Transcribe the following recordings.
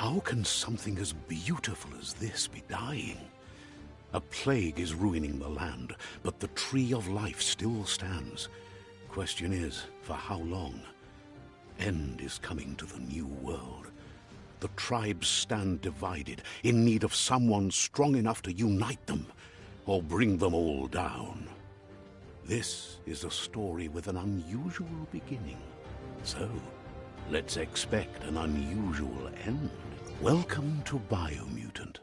How can something as beautiful as this be dying? A plague is ruining the land, but the tree of life still stands. Question is, for how long? End is coming to the new world. The tribes stand divided, in need of someone strong enough to unite them, or bring them all down. This is a story with an unusual beginning. So, let's expect an unusual end. Welcome to Biomutant.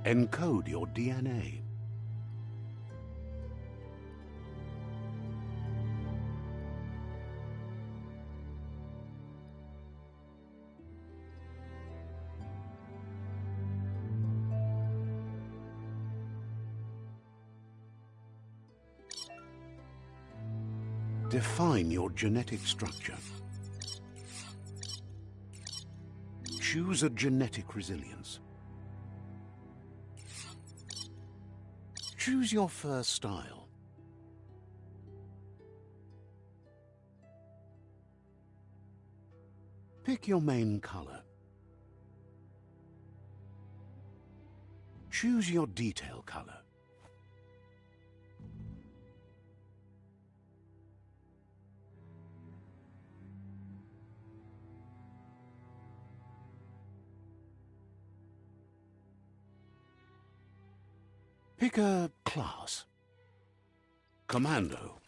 Encode your DNA. Define your genetic structure. Choose a genetic resilience. Choose your first style. Pick your main color. Choose your detail color. Pick a class. Commando,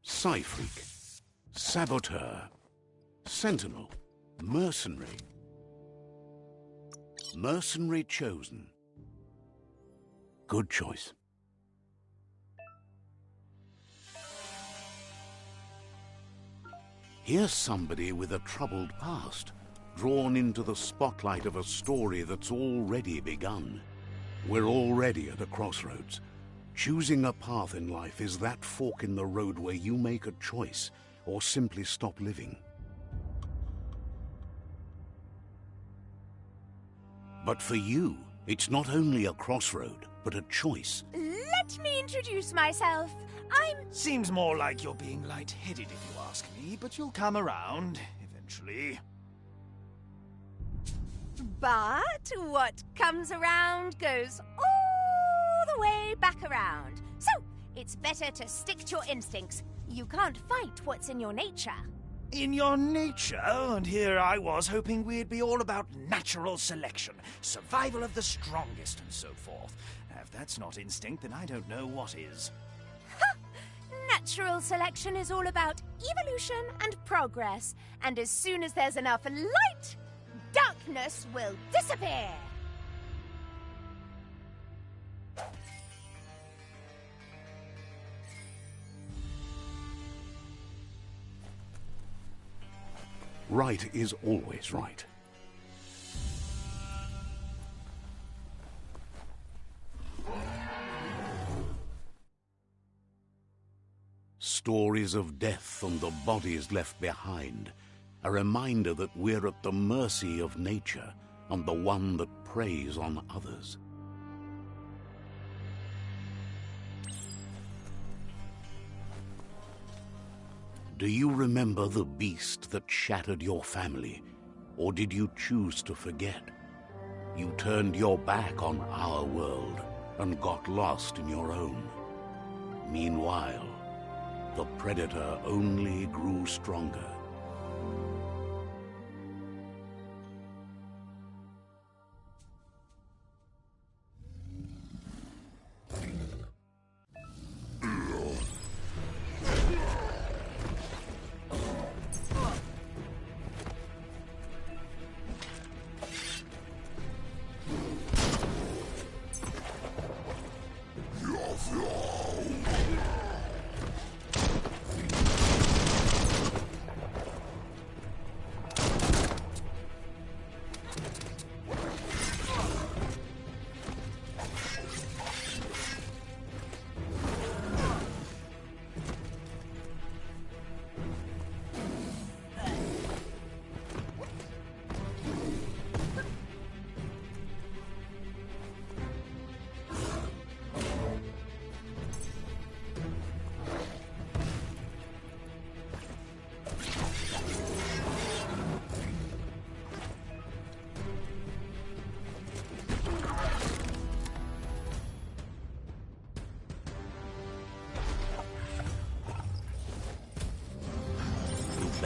Psy-Freak, Saboteur, Sentinel, Mercenary. Mercenary chosen. Good choice. Here's somebody with a troubled past, drawn into the spotlight of a story that's already begun. We're already at a crossroads. Choosing a path in life is that fork in the road where you make a choice or simply stop living. But for you, it's not only a crossroad, but a choice. Let me introduce myself. Seems more like you're being light-headed if you ask me, but you'll come around eventually. But what comes around goes all the way back around. So, it's better to stick to your instincts. You can't fight what's in your nature. In your nature? And here I was hoping we'd be all about natural selection, survival of the strongest and so forth. If that's not instinct, then I don't know what is. Ha! Natural selection is all about evolution and progress. And as soon as there's enough light, darkness will disappear! Right is always right. Stories of death and the bodies left behind. A reminder that we're at the mercy of nature and the one that preys on others. Do you remember the beast that shattered your family, or did you choose to forget? You turned your back on our world and got lost in your own. Meanwhile, the predator only grew stronger.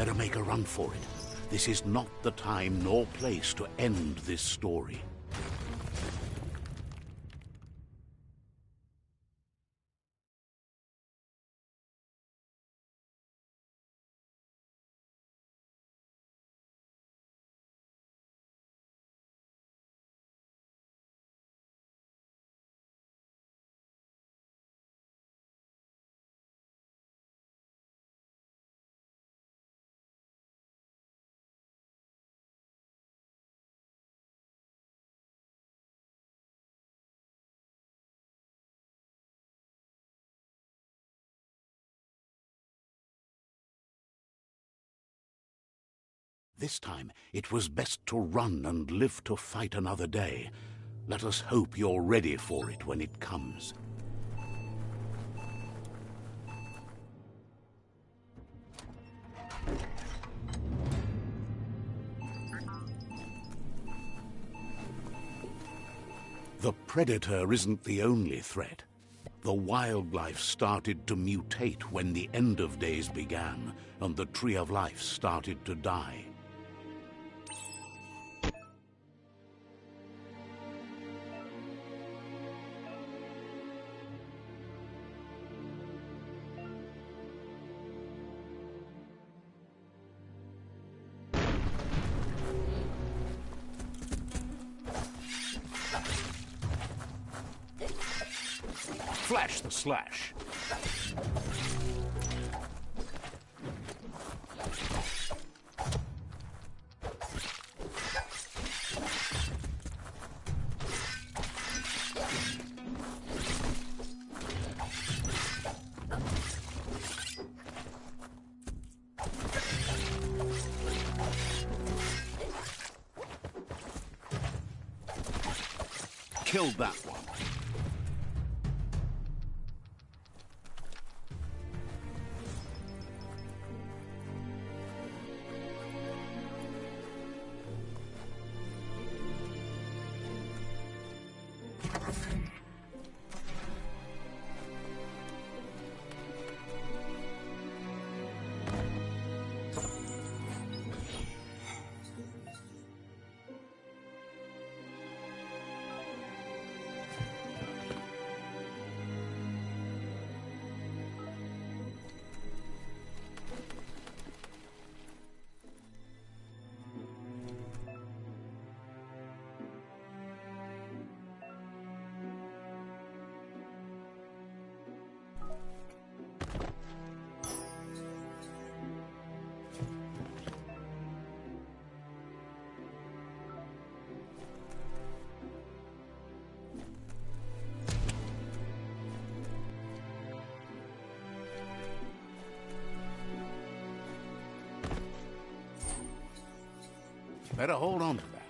Better make a run for it. This is not the time nor place to end this story. This time, it was best to run and live to fight another day. Let us hope you're ready for it when it comes. The predator isn't the only threat. The wildlife started to mutate when the end of days began, and the tree of life started to die. Flash the slash. Killed that one. Better hold on to that.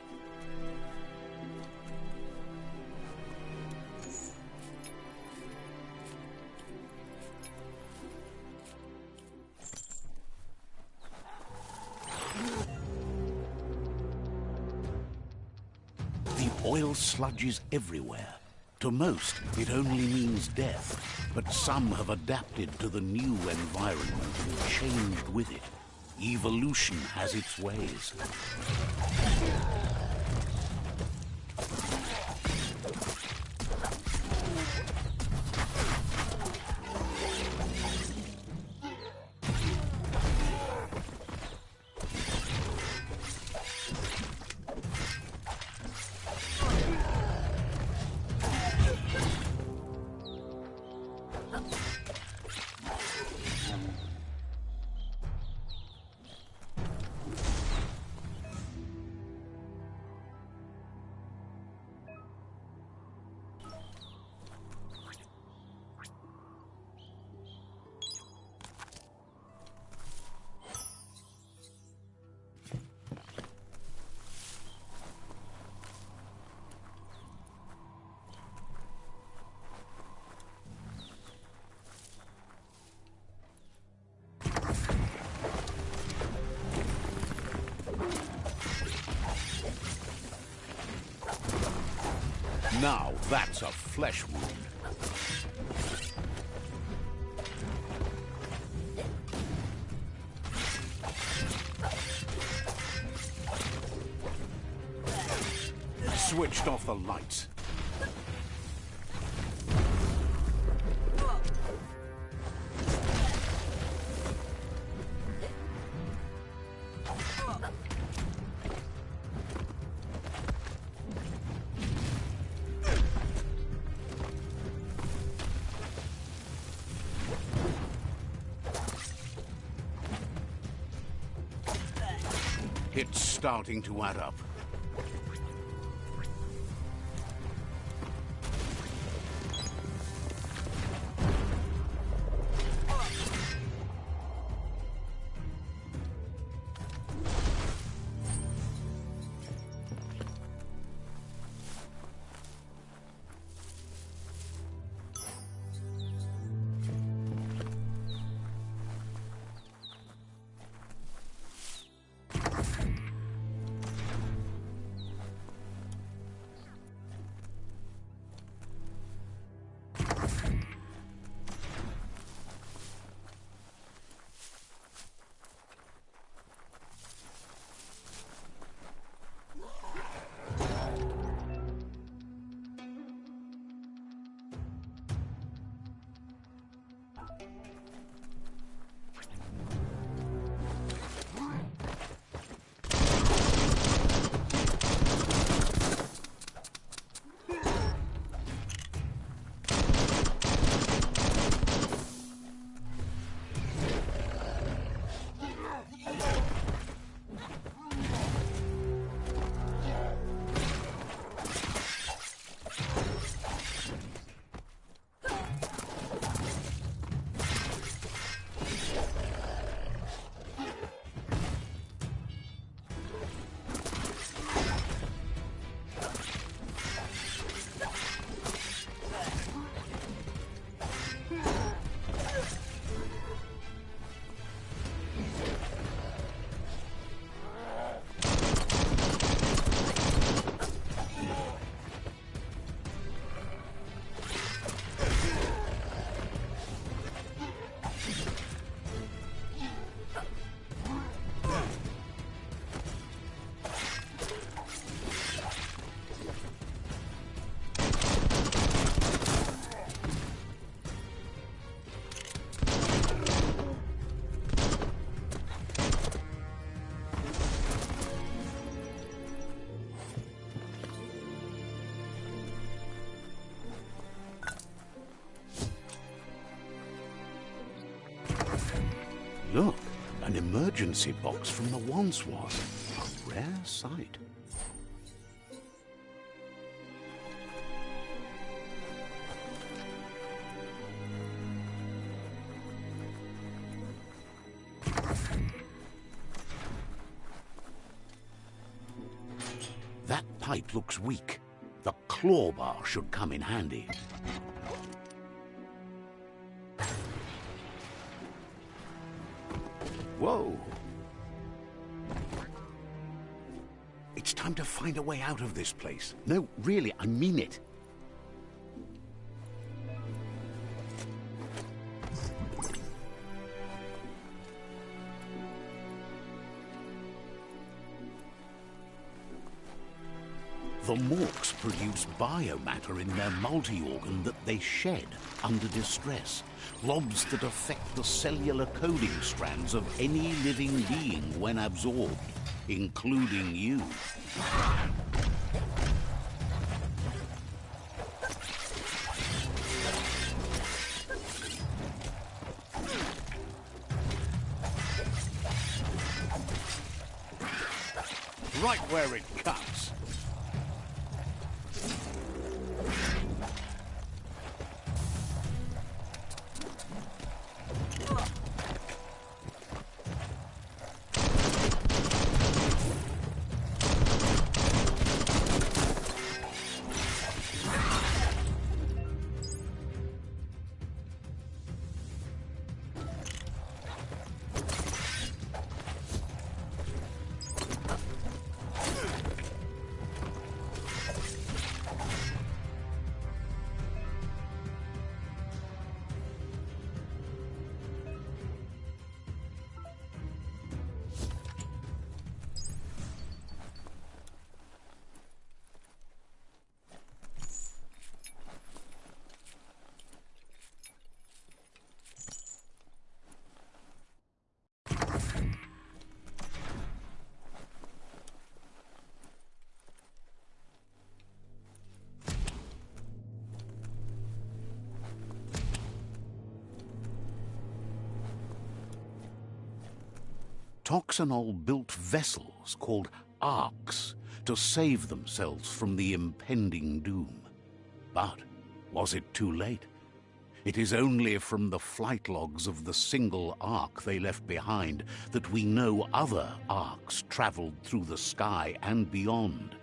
The oil sludge is everywhere. To most, it only means death, but some have adapted to the new environment and changed with it. Evolution has its ways. Now that's a flesh wound. switched off the lights. It's starting to add up. Look, an emergency box from the WUNG-FU. A rare sight. That pipe looks weak. The claw bar should come in handy. Whoa! It's time to find a way out of this place. No, really, I mean it. The MORKS produce biomatter in their multi-organ that they shed under distress, rods that affect the cellular coding strands of any living being when absorbed, including you. Right where it cuts. Toxanol built vessels called arks to save themselves from the impending doom. But was it too late? It is only from the flight logs of the single ark they left behind that we know other arks traveled through the sky and beyond.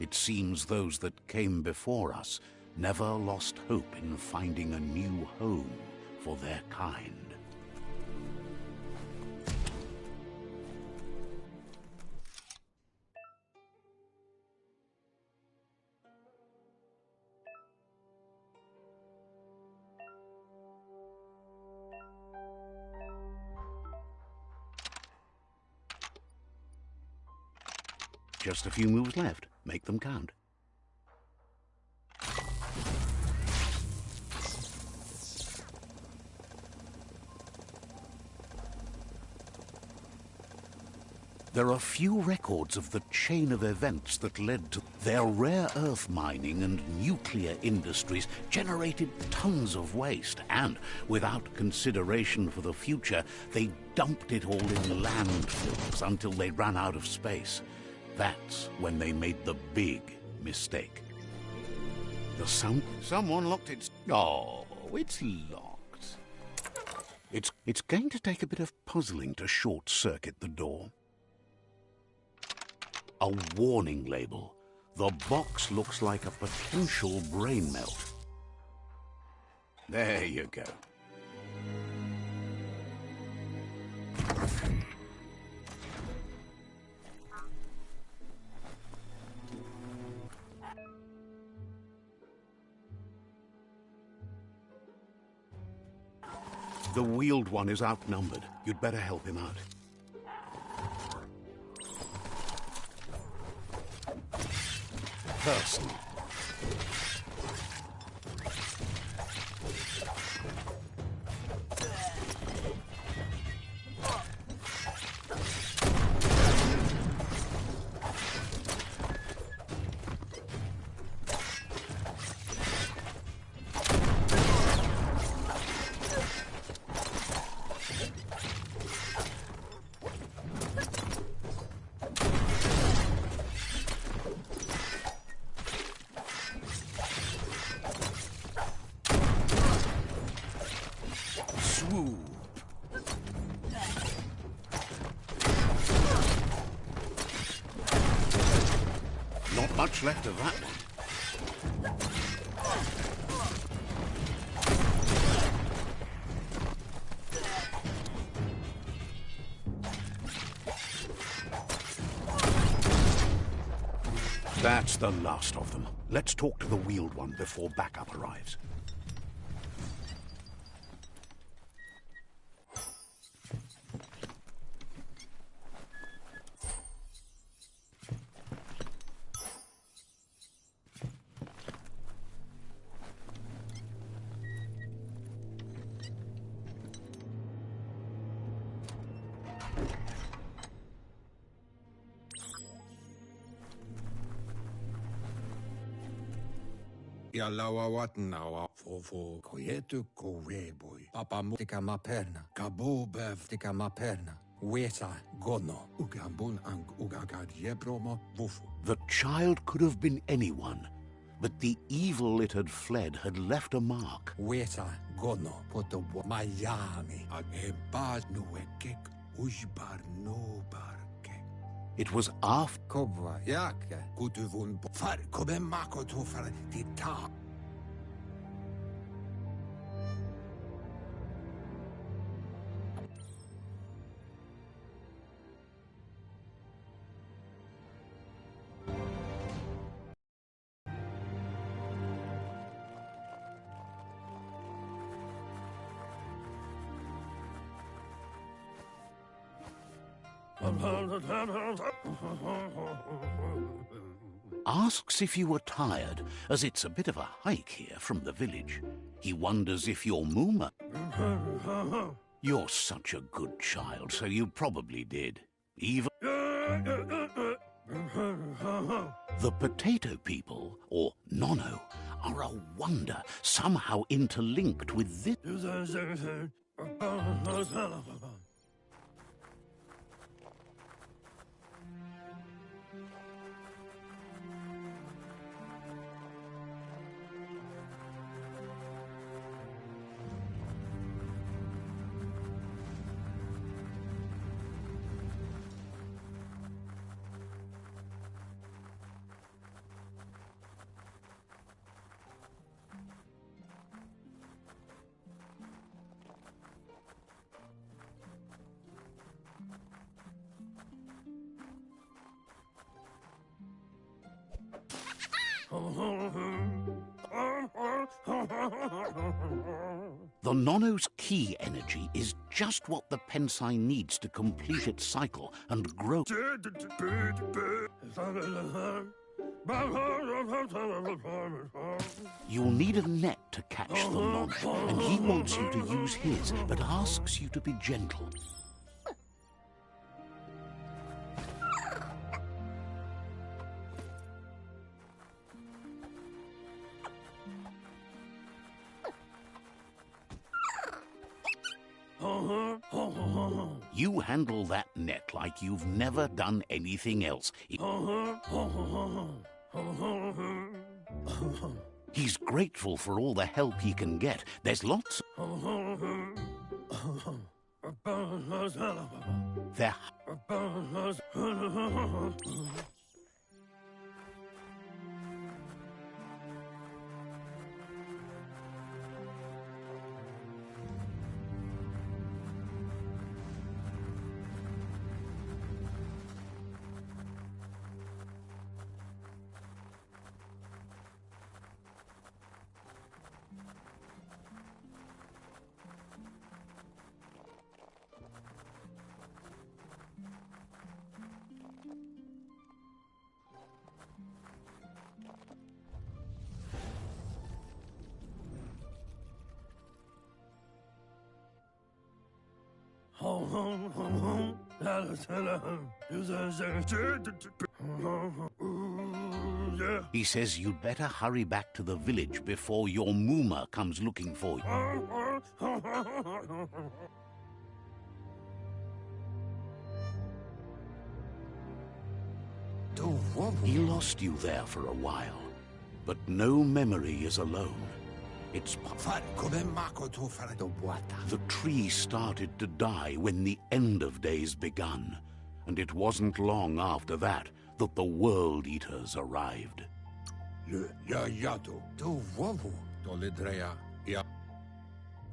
It seems those that came before us never lost hope in finding a new home for their kind. Just a few moves left. Make them count. There are few records of the chain of events that led to their rare earth mining and nuclear industries generated tons of waste, and without consideration for the future, they dumped it all in landfills until they ran out of space. That's when they made the big mistake. The sound... Someone locked it... Oh, it's locked. It's going to take a bit of puzzling to short-circuit the door. A warning label. The box looks like a potential brain melt. There you go. The wheeled one is outnumbered. You'd better help him out. Person. Not much left of that one. That's the last of them. Let's talk to the wheeled one before backup arrives. Ja laua watnawa fofo koyetu koweboy papa mutika maperna kabo bev tika maperna weta gono ugambun ang ugagad yebromo wufu. The child could have been anyone, but the evil it had fled had left a mark. Weta gono poto Miami ag ebaz nuekek ujbar no barke. It was after... Kobwa yake kutuvun far kobe mako to far tita. Asks if you were tired, as it's a bit of a hike here from the village. He wonders if you're Mooma. You're such a good child, so you probably did. Even... The potato people, or NONO, are a wonder, somehow interlinked with this... The NONO's key energy is just what the Pensai needs to complete its cycle and grow. You'll need a net to catch the NONO, and he wants you to use his, but asks you to be gentle. You handle that net like you've never done anything else. He's grateful for all the help he can get. There's lots. There. He says you'd better hurry back to the village before your Mooma comes looking for you. He lost you there for a while, but no memory is alone. It's the tree started to die when the end of days begun, and it wasn't long after that that the World Eaters arrived.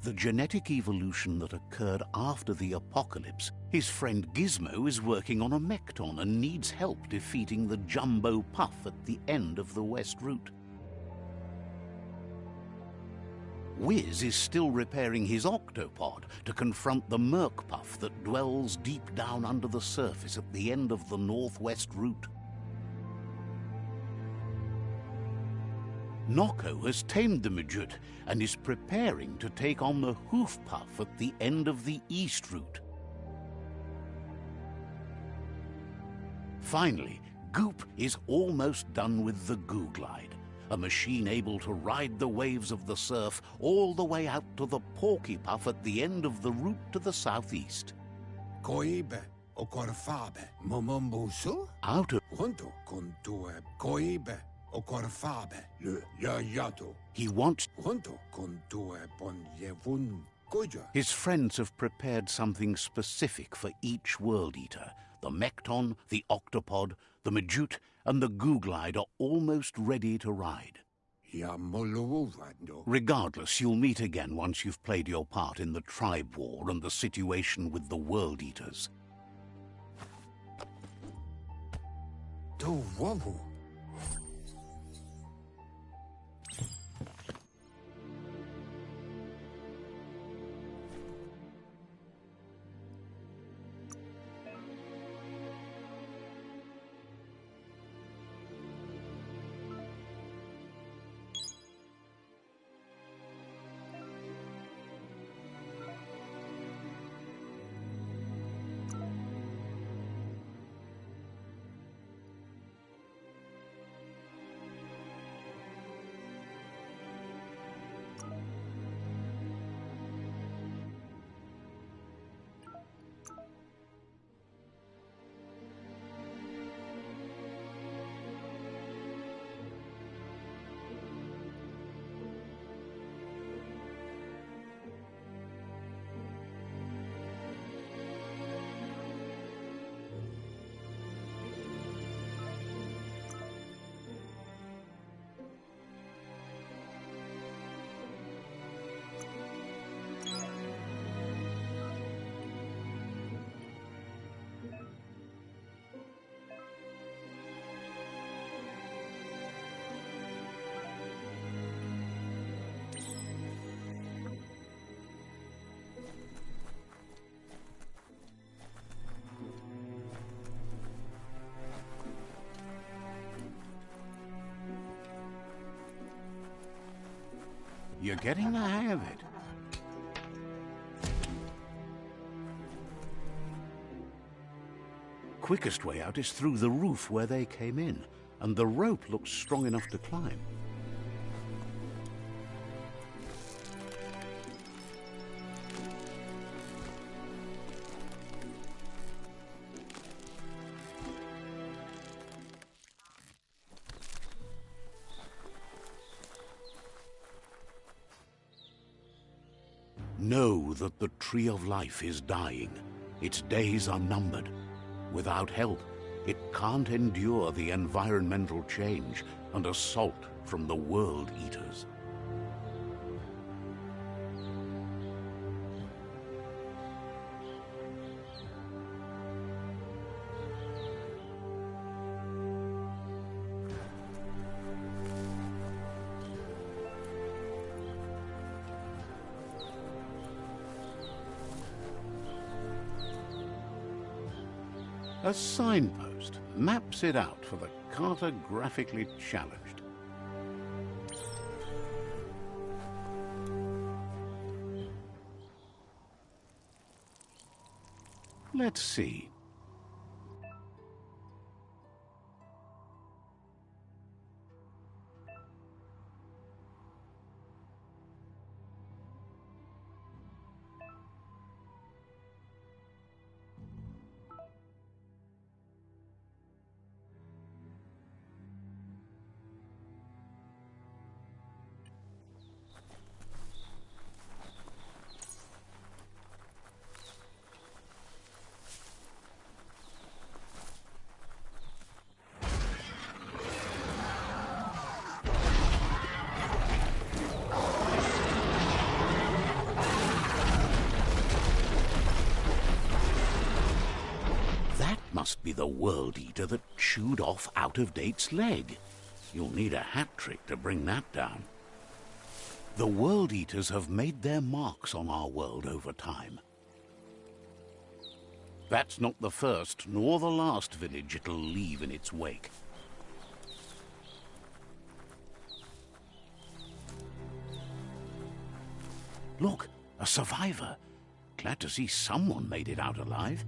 The genetic evolution that occurred after the apocalypse, his friend Gizmo is working on a Mekton and needs help defeating the Jumbo Puff at the end of the West Route. Wiz is still repairing his octopod to confront the Merc Puff that dwells deep down under the surface at the end of the Northwest Route. Noko has tamed the Midget and is preparing to take on the Hoof Puff at the end of the East Route. Finally, Goop is almost done with the Goo Glide, a machine able to ride the waves of the surf all the way out to the Porky Puff at the end of the route to the southeast. Koibe o korfabe momombusu? Out of Junto con tu koibe o korfabe le yayato. he wants. Junto con tu ponyevun goja. His friends have prepared something specific for each World Eater. The Mekton, the Octopod, the Midget, and the Goo Glide are almost ready to ride. Regardless, you'll meet again once you've played your part in the tribe war and the situation with the World Eaters. You're getting the hang of it. Quickest way out is through the roof where they came in, and the rope looks strong enough to climb. Know that the Tree of Life is dying. Its days are numbered. Without help, it can't endure the environmental change and assault from the World Eaters. A signpost maps it out for the cartographically challenged. Let's see. Must be the World Eater that chewed off Out-of-Date's leg. You'll need a hat trick to bring that down. The World Eaters have made their marks on our world over time. That's not the first nor the last village it'll leave in its wake. Look, a survivor. Glad to see someone made it out alive.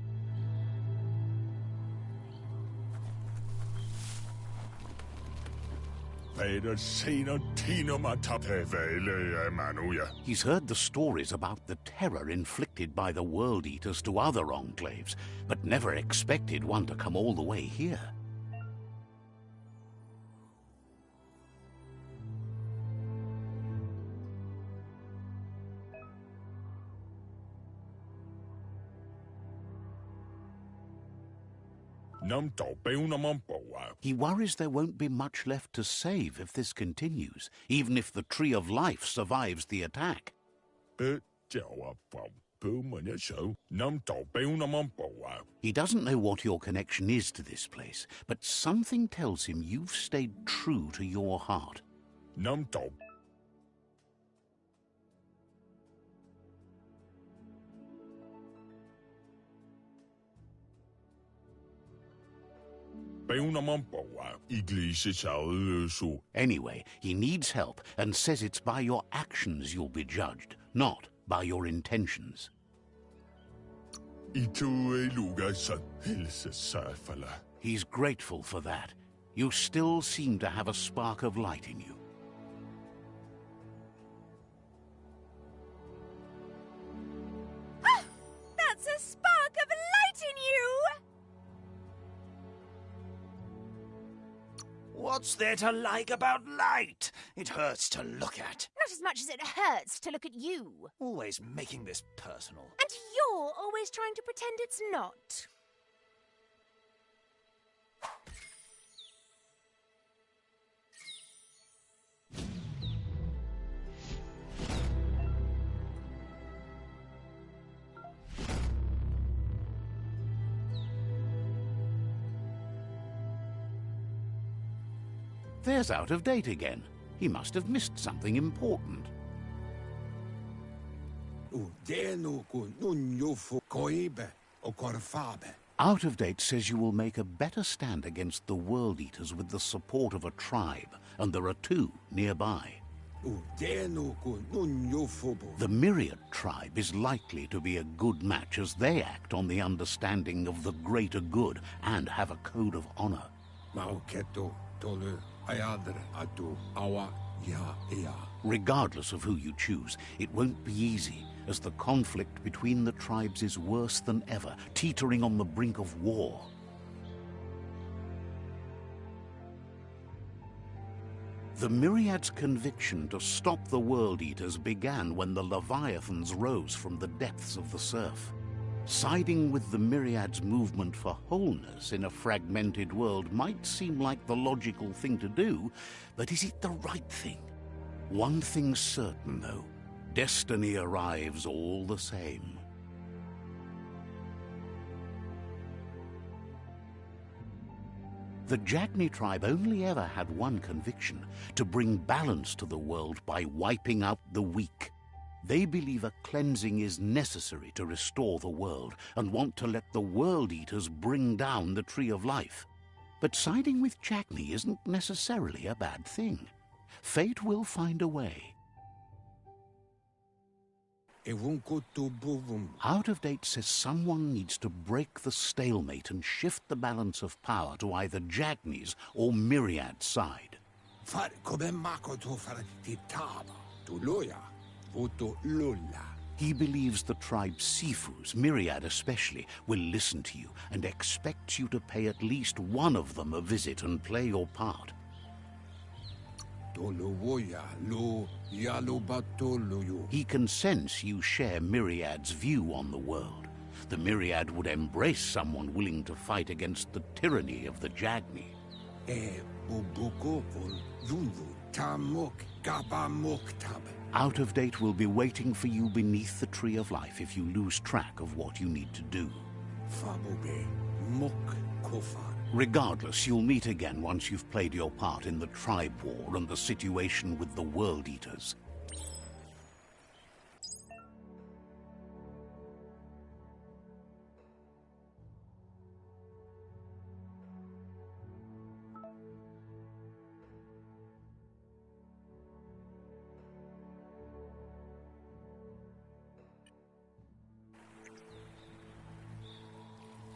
He's heard the stories about the terror inflicted by the World Eaters to other enclaves, but never expected one to come all the way here. He worries there won't be much left to save if this continues, even if the Tree of Life survives the attack. He doesn't know what your connection is to this place, but something tells him you've stayed true to your heart. Anyway, he needs help and says it's by your actions you'll be judged, not by your intentions. He's grateful for that. You still seem to have a spark of light in you. That's a spark of light in you! What's there to like about light? It hurts to look at. Not as much as it hurts to look at you. Always making this personal. And you're always trying to pretend it's not. There's Out of Date again. He must have missed something important. Out of Date says you will make a better stand against the World Eaters with the support of a tribe, and there are two nearby. The Myriad tribe is likely to be a good match as they act on the understanding of the greater good and have a code of honor. Regardless of who you choose, it won't be easy, as the conflict between the tribes is worse than ever, teetering on the brink of war. The Myriad's conviction to stop the World Eaters began when the Leviathans rose from the depths of the surf. Siding with the Myriad's movement for wholeness in a fragmented world might seem like the logical thing to do, but is it the right thing? One thing's certain, though. Destiny arrives all the same. The Jagni tribe only ever had one conviction: to bring balance to the world by wiping out the weak. They believe a cleansing is necessary to restore the world, and want to let the World Eaters bring down the Tree of Life. But siding with Jagni isn't necessarily a bad thing. Fate will find a way. Out of Date says someone needs to break the stalemate and shift the balance of power to either Jagni's or Myriad's side. He believes the tribe's Sifus, Myriad especially, will listen to you and expects you to pay at least one of them a visit and play your part. He can sense you share Myriad's view on the world. The Myriad would embrace someone willing to fight against the tyranny of the Jagni. Out of Date will be waiting for you beneath the Tree of Life if you lose track of what you need to do. Regardless, you'll meet again once you've played your part in the tribe war and the situation with the World Eaters.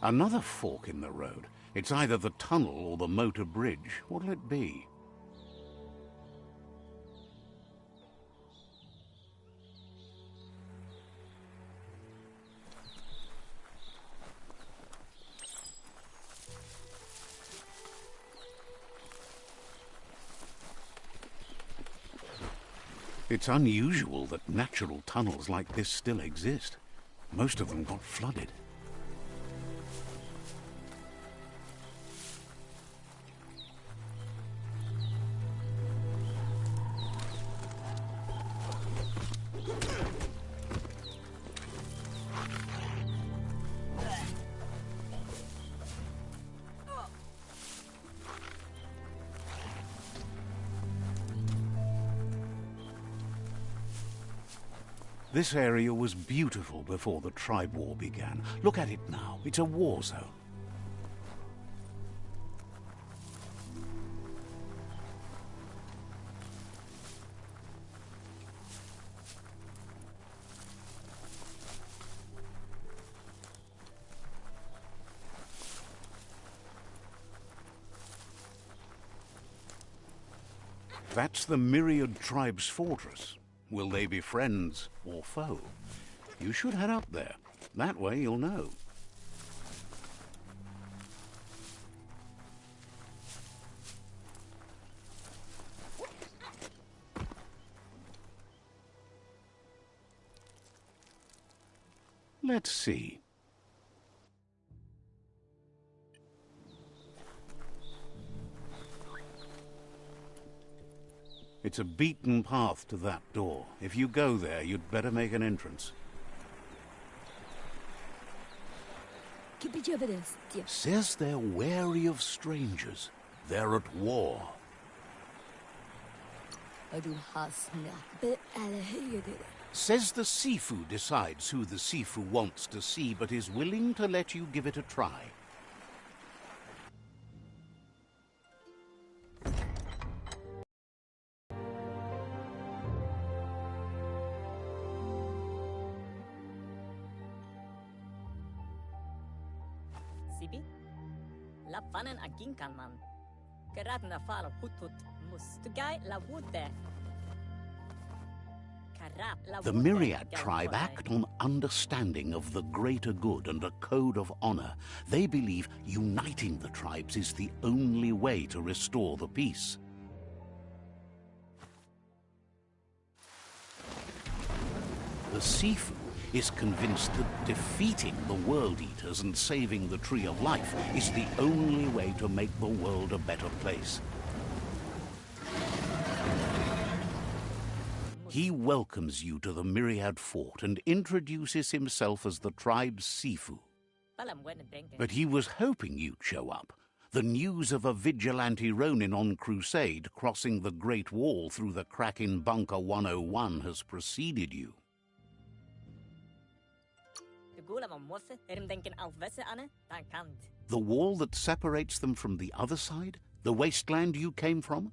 Another fork in the road. It's either the tunnel or the motor bridge. What'll it be? It's unusual that natural tunnels like this still exist. Most of them got flooded. This area was beautiful before the tribe war began. Look at it now. It's a war zone. That's the Myriad tribe's fortress. Will they be friends or foe? You should head up there. That way you'll know. Let's see. It's a beaten path to that door. If you go there, you'd better make an entrance. Says they're wary of strangers. They're at war. Says the Sifu decides who the Sifu wants to see, but is willing to let you give it a try. Sibi? La fanen aginkan man. Karatna fala hutut mus. Tugai la wute. The Myriad tribe act on understanding of the greater good and a code of honor. They believe uniting the tribes is the only way to restore the peace. The Sifu is convinced that defeating the World Eaters and saving the Tree of Life is the only way to make the world a better place. He welcomes you to the Myriad Fort and introduces himself as the tribe's Sifu. But he was hoping you'd show up. The news of a vigilante Ronin on crusade crossing the Great Wall through the crack in Bunker 101 has preceded you. The wall that separates them from the other side? The wasteland you came from?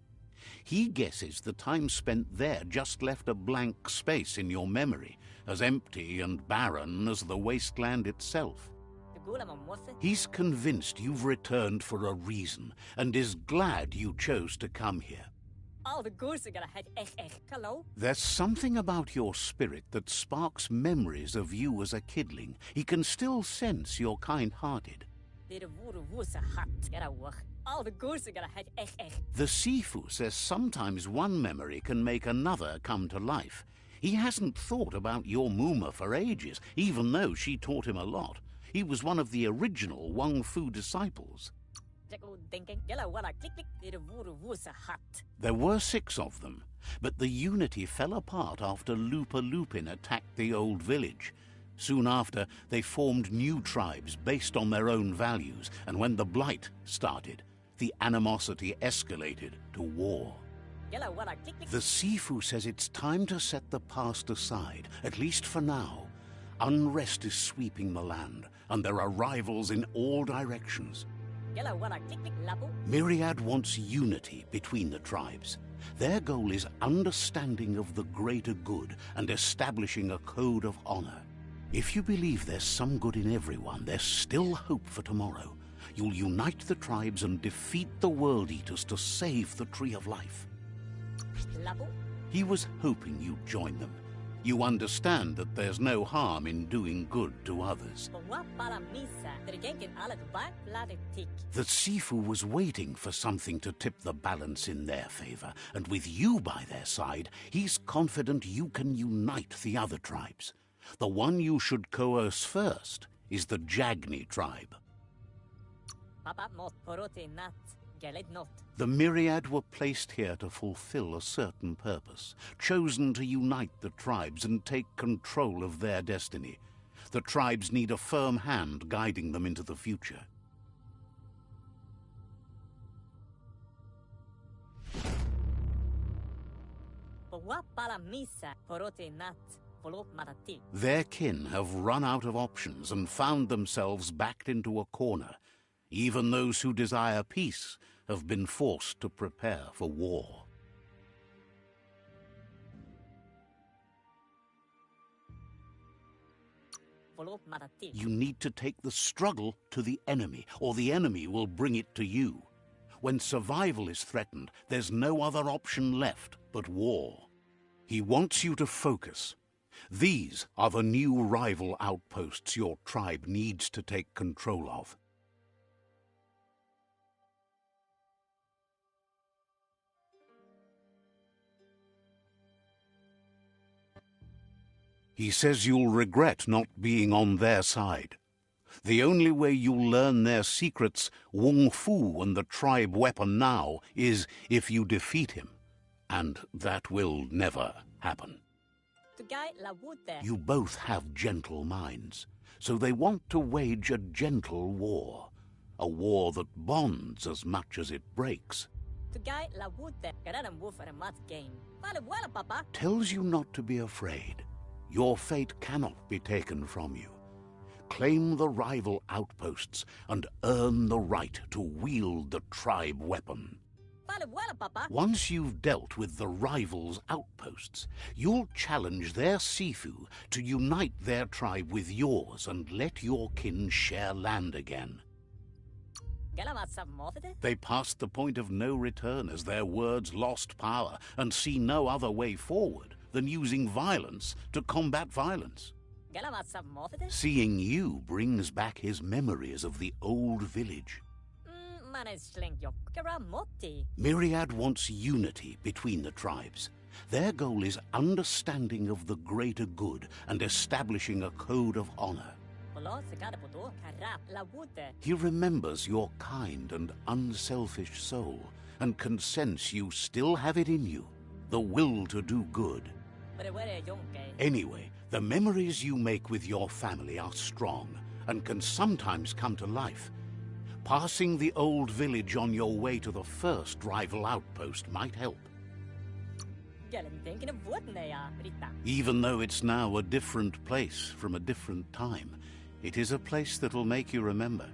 He guesses the time spent there just left a blank space in your memory, as empty and barren as the wasteland itself. He's convinced you've returned for a reason, and is glad you chose to come here. There's something about your spirit that sparks memories of you as a kidling. He can still sense you're kind-hearted. The Sifu says sometimes one memory can make another come to life. He hasn't thought about your Muma for ages, even though she taught him a lot. He was one of the original Wung-Fu disciples. There were 6 of them, but the unity fell apart after LUPA-LUPIN attacked the old village. Soon after, they formed new tribes based on their own values, and when the Blight started, the animosity escalated to war. The Sifu says it's time to set the past aside, at least for now. Unrest is sweeping the land, and there are rivals in all directions. Myriad wants unity between the tribes. Their goal is understanding of the greater good and establishing a code of honor. If you believe there's some good in everyone, there's still hope for tomorrow. You'll unite the tribes and defeat the World Eaters to save the Tree of Life. He was hoping you'd join them. You understand that there's no harm in doing good to others. The Sifu was waiting for something to tip the balance in their favor, and with you by their side, he's confident you can unite the other tribes. The one you should coerce first is the Jagni tribe. The Myriad were placed here to fulfill a certain purpose, chosen to unite the tribes and take control of their destiny. The tribes need a firm hand guiding them into the future. Their kin have run out of options and found themselves backed into a corner. Even those who desire peace have been forced to prepare for war. You need to take the struggle to the enemy, or the enemy will bring it to you. When survival is threatened, there's no other option left but war. He wants you to focus. These are the new rival outposts your tribe needs to take control of. He says you'll regret not being on their side. The only way you'll learn their secrets, Wung-Fu and the tribe weapon now, is if you defeat him. And that will never happen. You both have gentle minds, so they want to wage a gentle war. A war that bonds as much as it breaks. Tells you not to be afraid. Your fate cannot be taken from you. Claim the rival outposts and earn the right to wield the tribe weapon. Once you've dealt with the rivals' outposts, you'll challenge their Sifu to unite their tribe with yours and let your kin share land again. They passed the point of no return as their words lost power and see no other way forward than using violence to combat violence. Seeing you brings back his memories of the old village. Myriad wants unity between the tribes. Their goal is understanding of the greater good and establishing a code of honor. He remembers your kind and unselfish soul and can sense you still have it in you, the will to do good. Anyway, the memories you make with your family are strong and can sometimes come to life. Passing the old village on your way to the first rival outpost might help. Even though it's now a different place from a different time, it is a place that'll make you remember.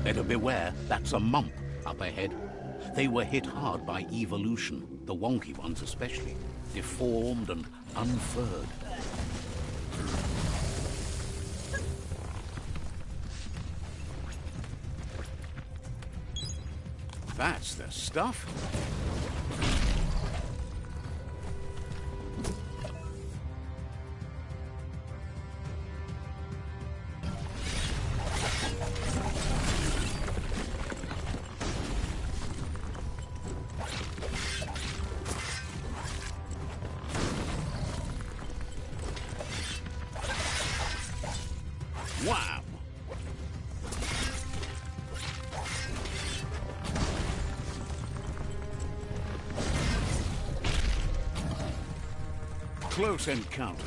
Better beware, that's a mump up ahead. They were hit hard by evolution, the wonky ones especially, deformed and unfurred. That's the stuff. Wow! Close encounter.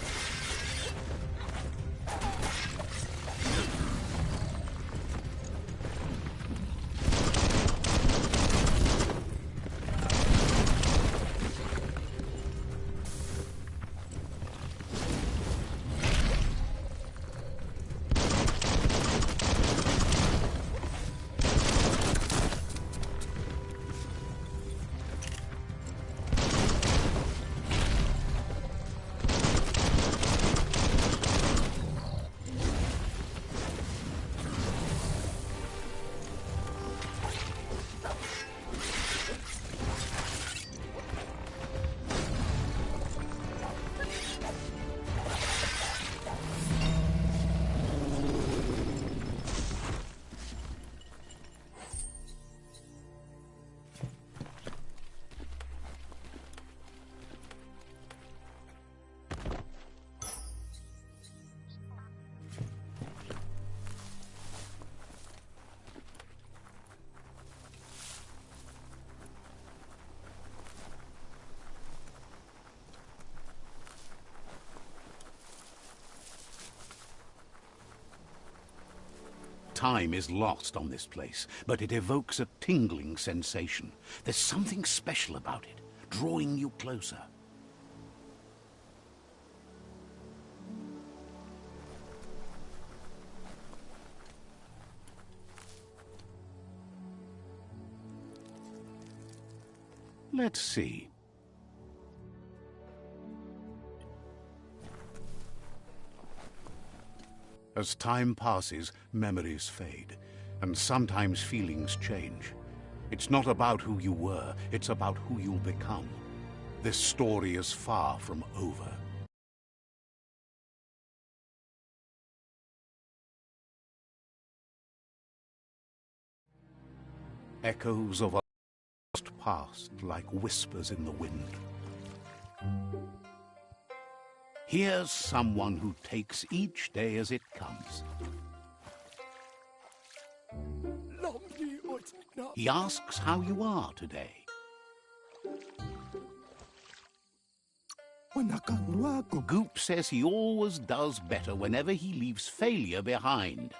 Time is lost on this place, but it evokes a tingling sensation. There's something special about it, drawing you closer. Let's see. As time passes, memories fade, and sometimes feelings change. It's not about who you were, it's about who you'll become. This story is far from over. Echoes of a lost past like whispers in the wind. Here's someone who takes each day as it comes. He asks how you are today. Goop says he always does better whenever he leaves failure behind.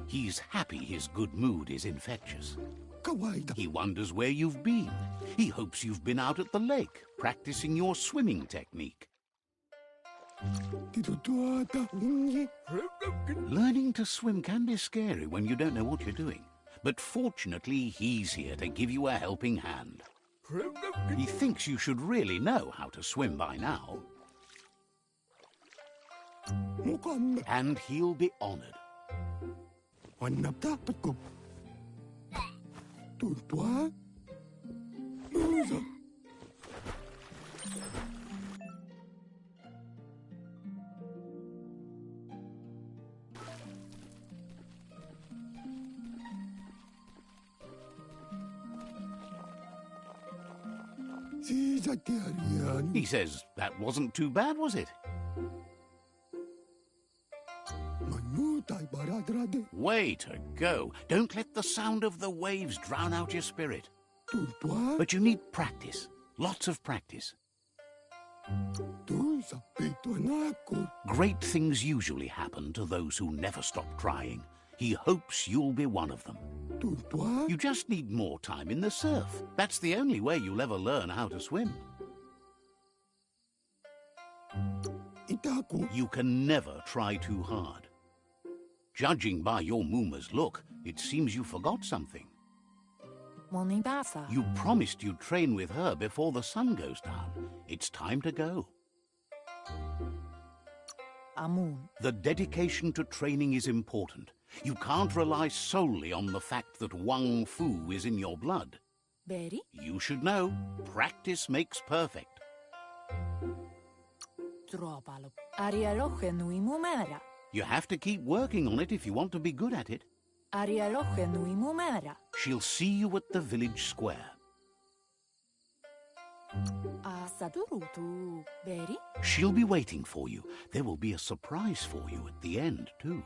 He's happy his good mood is infectious. He wonders where you've been. He hopes you've been out at the lake, practicing your swimming technique. Learning to swim can be scary when you don't know what you're doing. But fortunately, he's here to give you a helping hand. He thinks you should really know how to swim by now. And he'll be honored. He says, that wasn't too bad, was it? Way to go. Don't let the sound of the waves drown out your spirit. But you need practice. Lots of practice. Great things usually happen to those who never stop trying. He hopes you'll be one of them. You just need more time in the surf. That's the only way you'll ever learn how to swim. You can never try too hard. Judging by your Muma's look, it seems you forgot something. You promised you'd train with her before the sun goes down. It's time to go. The dedication to training is important. You can't rely solely on the fact that WUNG-FU is in your blood. You should know, practice makes perfect. You have to keep working on it if you want to be good at it. She'll see you at the village square. She'll be waiting for you. There will be a surprise for you at the end, too.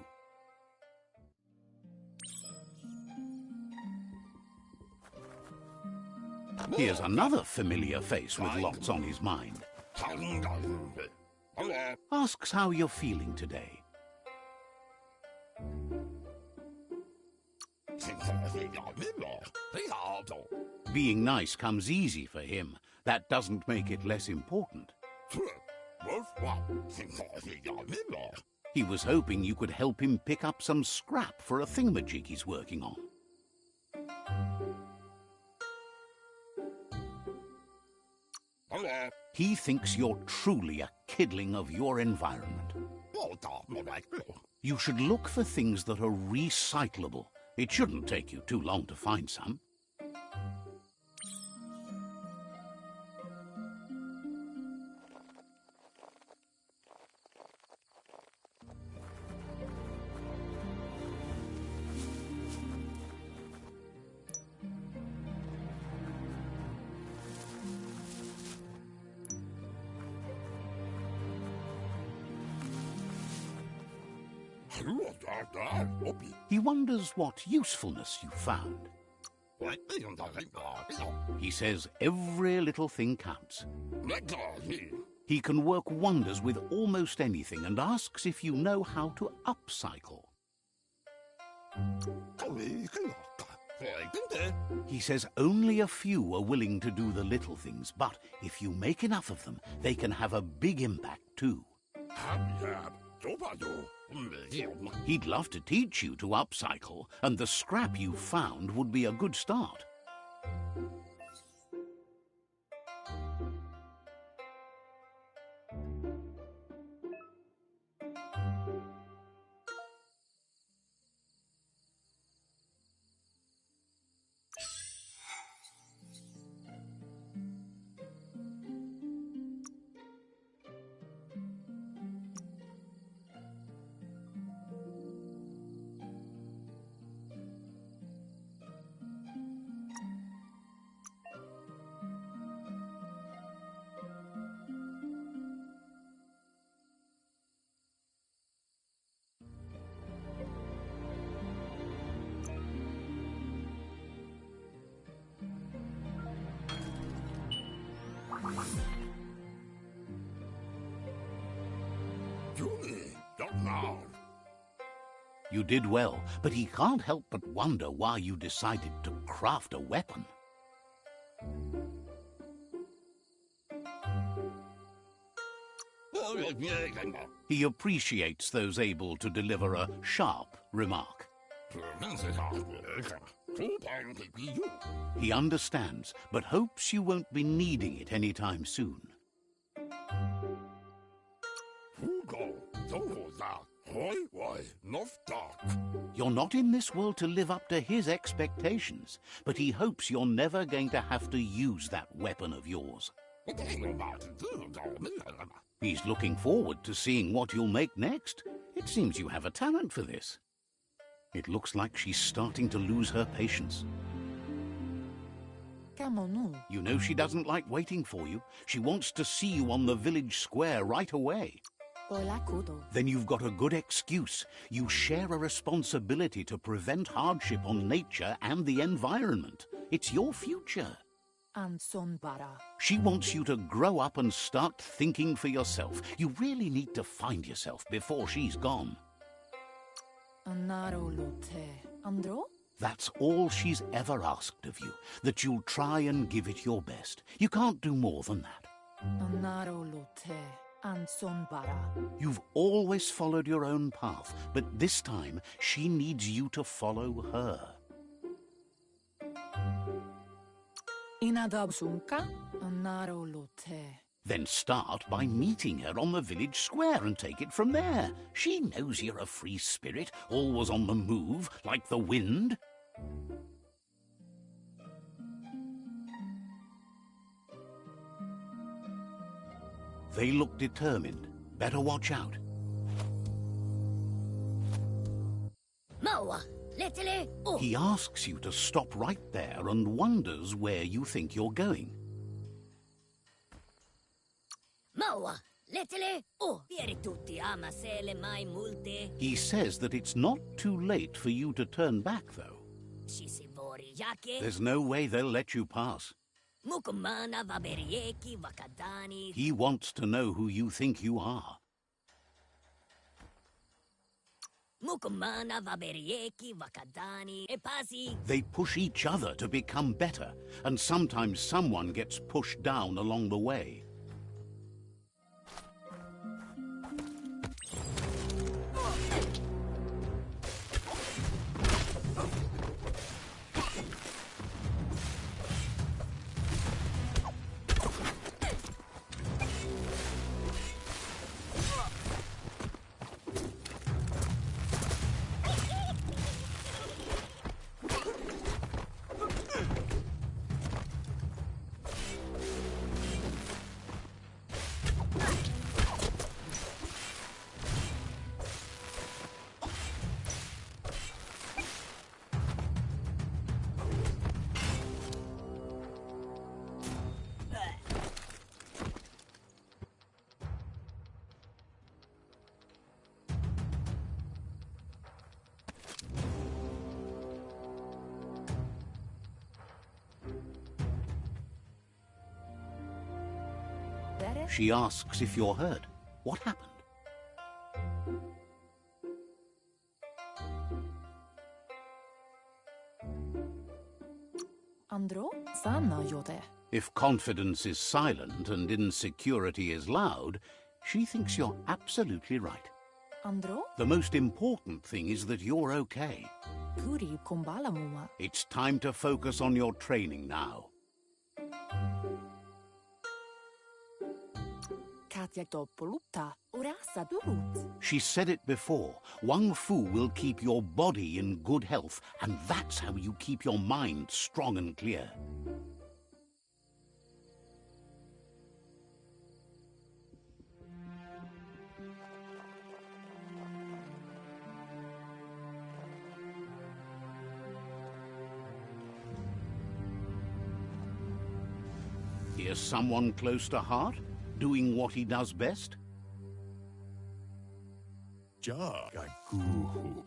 Here's another familiar face with lots on his mind. Asks how you're feeling today. Being nice comes easy for him. That doesn't make it less important. He was hoping you could help him pick up some scrap for a thingamajig he's working on. He thinks you're truly a kidling of your environment. You should look for things that are recyclable. It shouldn't take you too long to find some. He wonders what usefulness you found. He says every little thing counts. He can work wonders with almost anything and asks if you know how to upcycle. He says only a few are willing to do the little things, but if you make enough of them, they can have a big impact too. He'd love to teach you to upcycle, and the scrap you found would be a good start. You did well, but he can't help but wonder why you decided to craft a weapon. He appreciates those able to deliver a sharp remark. He understands, but hopes you won't be needing it anytime soon. You're not in this world to live up to his expectations, but he hopes you're never going to have to use that weapon of yours. He's looking forward to seeing what you'll make next. It seems you have a talent for this. It looks like she's starting to lose her patience. You know she doesn't like waiting for you. She wants to see you on the village square right away. Then you've got a good excuse. You share a responsibility to prevent hardship on nature and the environment. It's your future. She wants you to grow up and start thinking for yourself. You really need to find yourself before she's gone. That's all she's ever asked of you, that you'll try and give it your best. You can't do more than that. You've always followed your own path, but this time she needs you to follow her. Then start by meeting her on the village square and take it from there. She knows you're a free spirit, always on the move, like the wind. They look determined. Better watch out. He asks you to stop right there and wonders where you think you're going. He says that it's not too late for you to turn back, though. There's no way they'll let you pass. He wants to know who you think you are. They push each other to become better, and sometimes someone gets pushed down along the way. She asks if you're hurt. What happened? Andro, sana jote. If confidence is silent and insecurity is loud, she thinks you're absolutely right. Andro, The most important thing is that you're okay. puri kumbala mua. It's time to focus on your training now. Katja toppolutta, urasa durut. She said it before, WUNG-FU will keep your body in good health, and that's how you keep your mind strong and clear. Here's someone close to heart, doing what he does best.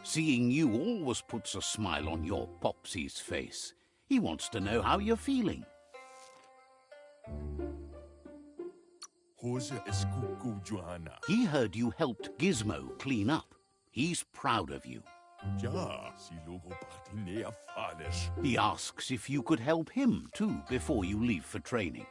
Seeing you always puts a smile on your Popsy's face. He wants to know how you're feeling. He heard you helped Gizmo clean up. He's proud of you. He asks if you could help him too before you leave for training.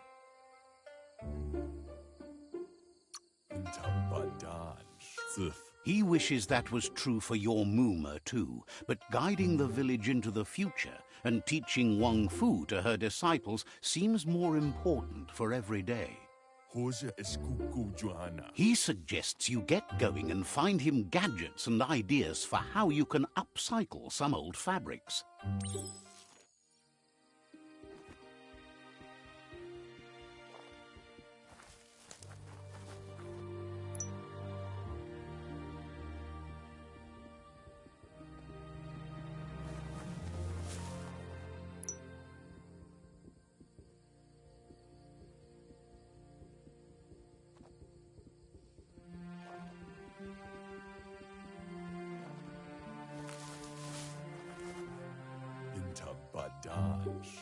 He wishes that was true for your Muma too, but guiding the village into the future and teaching WUNG-FU to her disciples seems more important for every day. He suggests you get going and find him gadgets and ideas for how you can upcycle some old fabrics.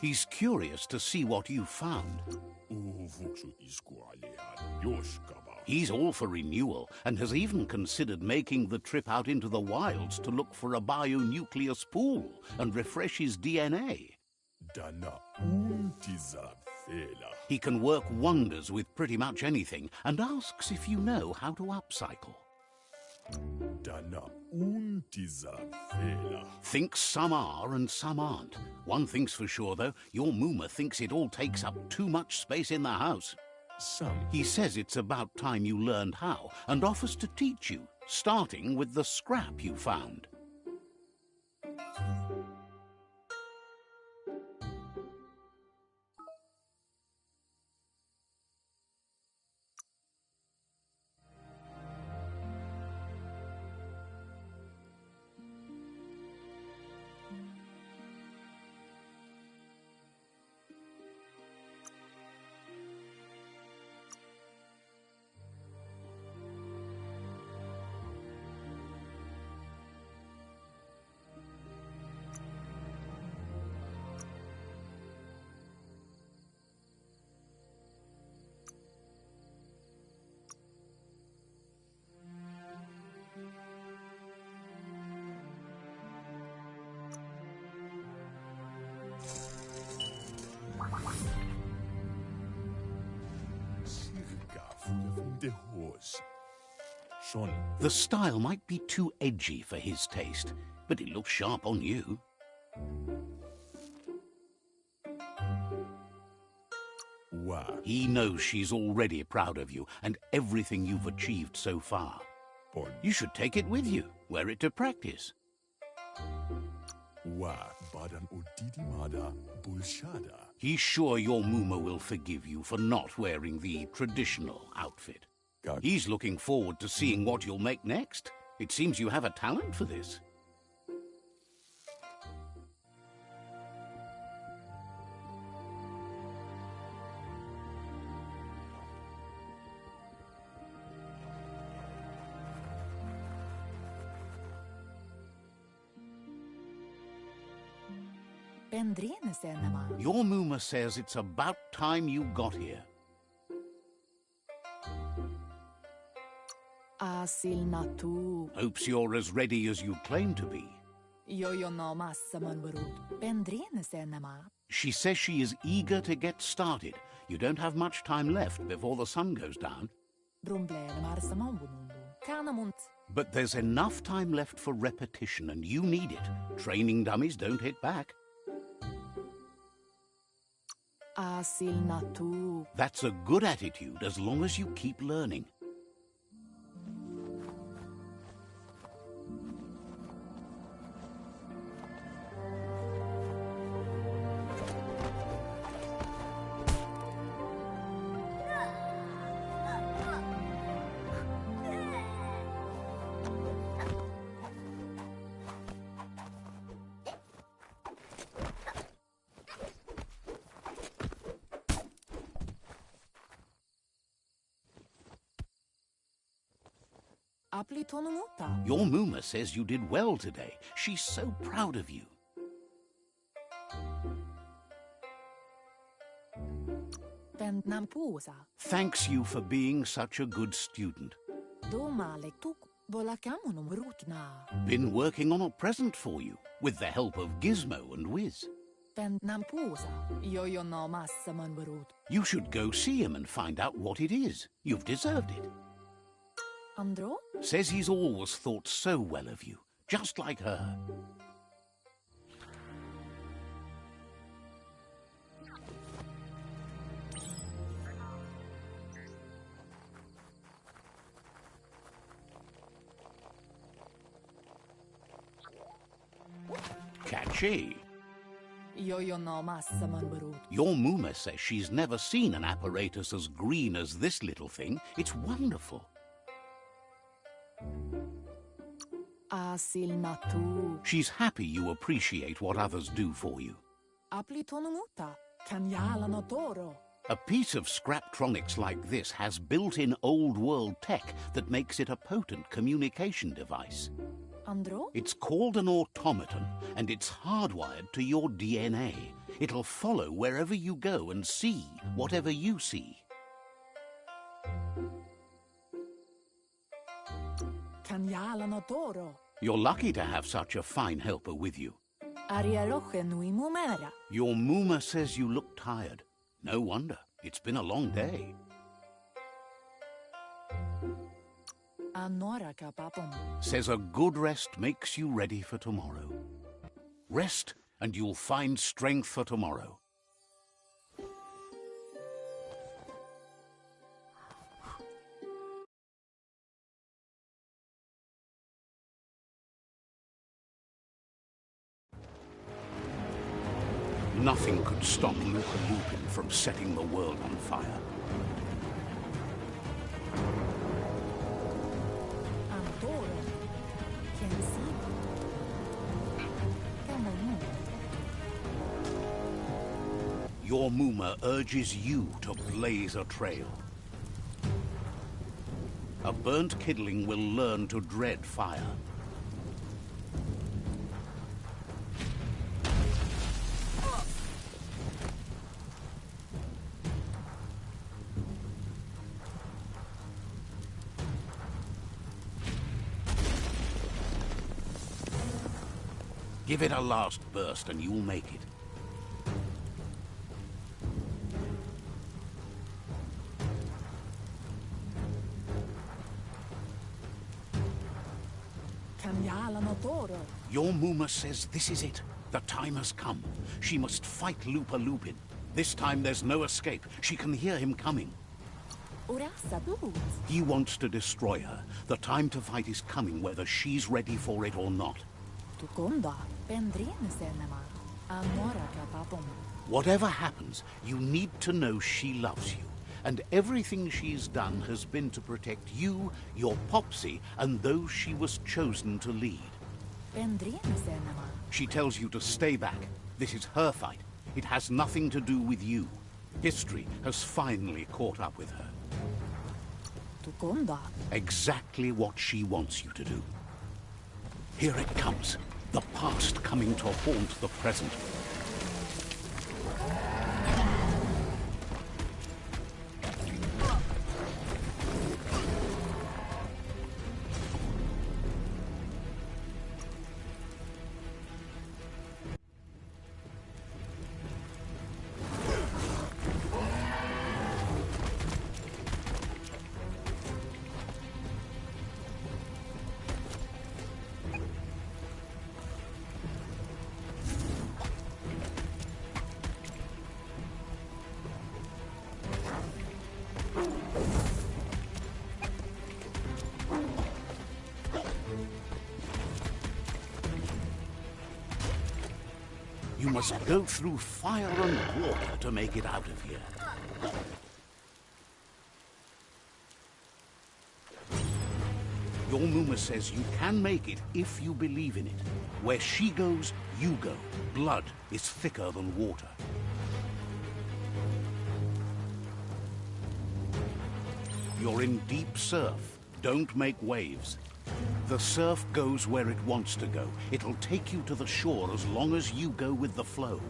He's curious to see what you found. He's all for renewal and has even considered making the trip out into the wilds to look for a bionucleus pool and refresh his DNA. He can work wonders with pretty much anything and asks if you know how to upcycle. Thinks some are and some aren't. One thing's for sure, though, your Muma thinks it all takes up too much space in the house. He says it's about time you learned how and offers to teach you, starting with the scrap you found. The style might be too edgy for his taste, but it looks sharp on you. He knows she's already proud of you and everything you've achieved so far. You should take it with you, wear it to practice. He's sure your Muma will forgive you for not wearing the traditional outfit. He's looking forward to seeing what you'll make next. It seems you have a talent for this. Your Muma says it's about time you got here. Hopes you're as ready as you claim to be. She says she is eager to get started. You don't have much time left before the sun goes down. But there's enough time left for repetition, and you need it. Training dummies don't hit back. That's a good attitude as long as you keep learning. Your Muma says you did well today. She's so proud of you. Thanks you for being such a good student. Been working on a present for you, with the help of Gizmo and Wiz. You should go see him and find out what it is. You've deserved it. Andro? Says he's always thought so well of you, just like her. Catchy. Your Muma says she's never seen an apparatus as green as this little thing. It's wonderful. She's happy you appreciate what others do for you. A piece of Scraptronics like this has built-in old-world tech that makes it a potent communication device. Andro? It's called an automaton, and it's hardwired to your DNA. It'll follow wherever you go and see whatever you see. You're lucky to have such a fine helper with you. Your Muma says you look tired. No wonder. It's been a long day. Says a good rest makes you ready for tomorrow. Rest and you'll find strength for tomorrow. Nothing could stop LUPA-LUPIN from setting the world on fire. Your Muma urges you to blaze a trail. A burnt kidling will learn to dread fire. Give it a last burst and you'll make it. Your Muma says this is it. The time has come. She must fight LUPA-LUPIN. This time there's no escape. She can hear him coming. He wants to destroy her. The time to fight is coming, whether she's ready for it or not. Whatever happens, you need to know she loves you. And everything she's done has been to protect you, your Popsy, and those she was chosen to lead. She tells you to stay back. This is her fight. It has nothing to do with you. History has finally caught up with her. Exactly what she wants you to do. Here it comes. The past coming to haunt the present. You must go through fire and water to make it out of here. Your Muma says you can make it if you believe in it. Where she goes, you go. Blood is thicker than water. You're in deep surf. Don't make waves. The surf goes where it wants to go. It'll take you to the shore as long as you go with the flow.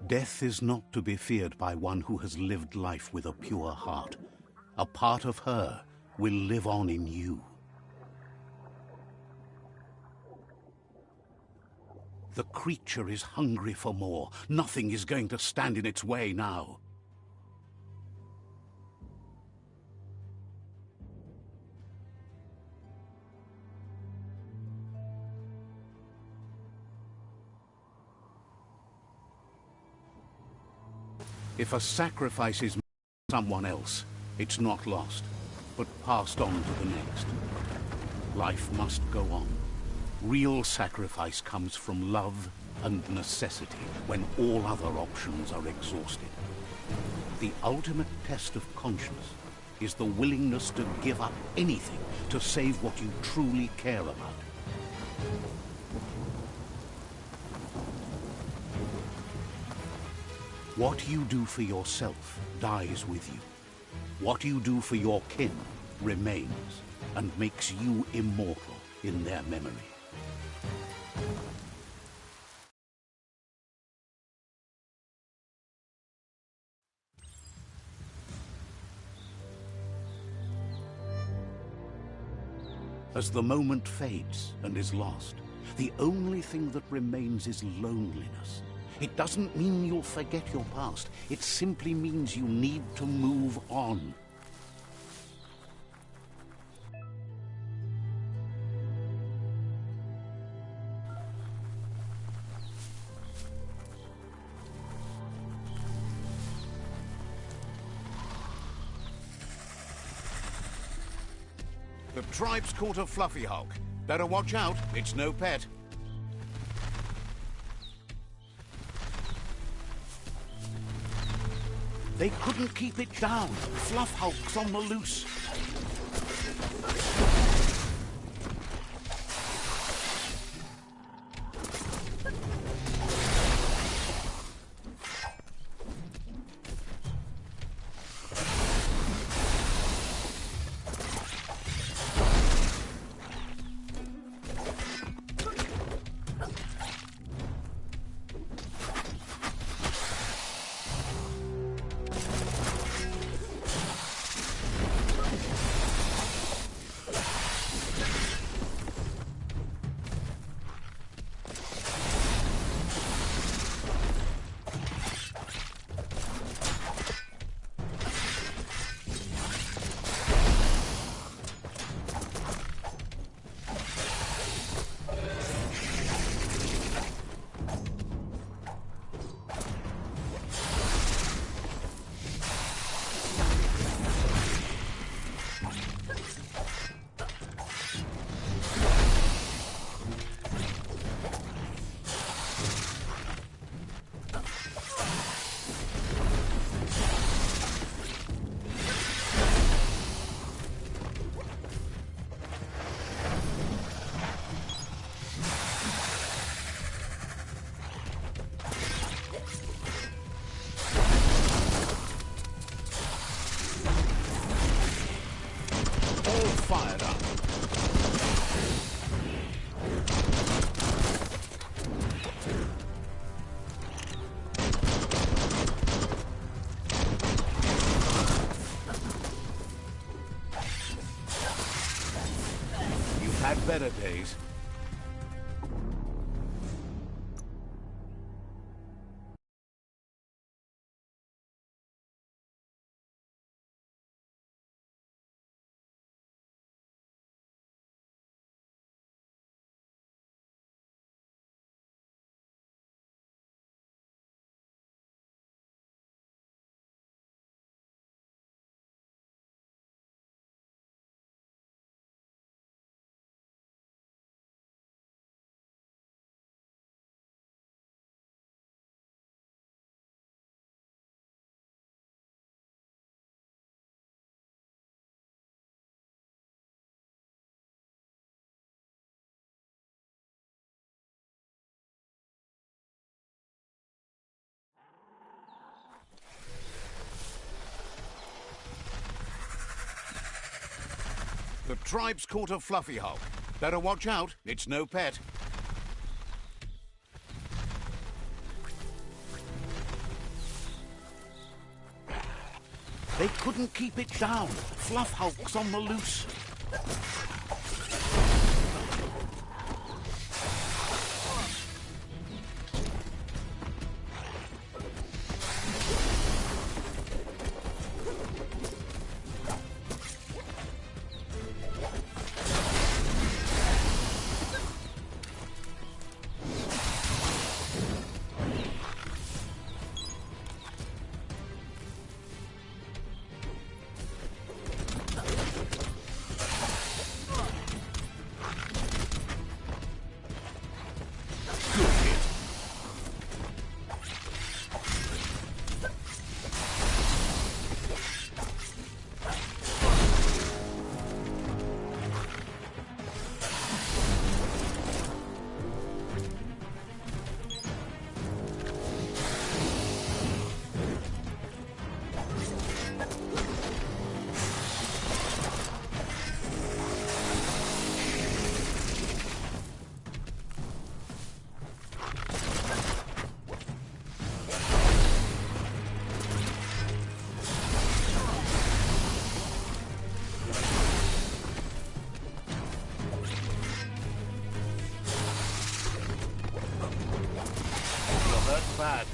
Death is not to be feared by one who has lived life with a pure heart. A part of her will live on in you. The creature is hungry for more. Nothing is going to stand in its way now. If a sacrifice is made to someone else, it's not lost, but passed on to the next. Life must go on. Real sacrifice comes from love and necessity when all other options are exhausted. The ultimate test of conscience is the willingness to give up anything to save what you truly care about. What you do for yourself dies with you. What you do for your kin remains and makes you immortal in their memory. As the moment fades and is lost, the only thing that remains is loneliness. It doesn't mean you'll forget your past. It simply means you need to move on. The tribe's caught a fluffy hulk. Better watch out, it's no pet. They couldn't keep it down. Fluff hulk's on the loose. better days. The tribe's caught a fluffy hulk. Better watch out, it's no pet. They couldn't keep it down. Fluff hulk's on the loose. Bad.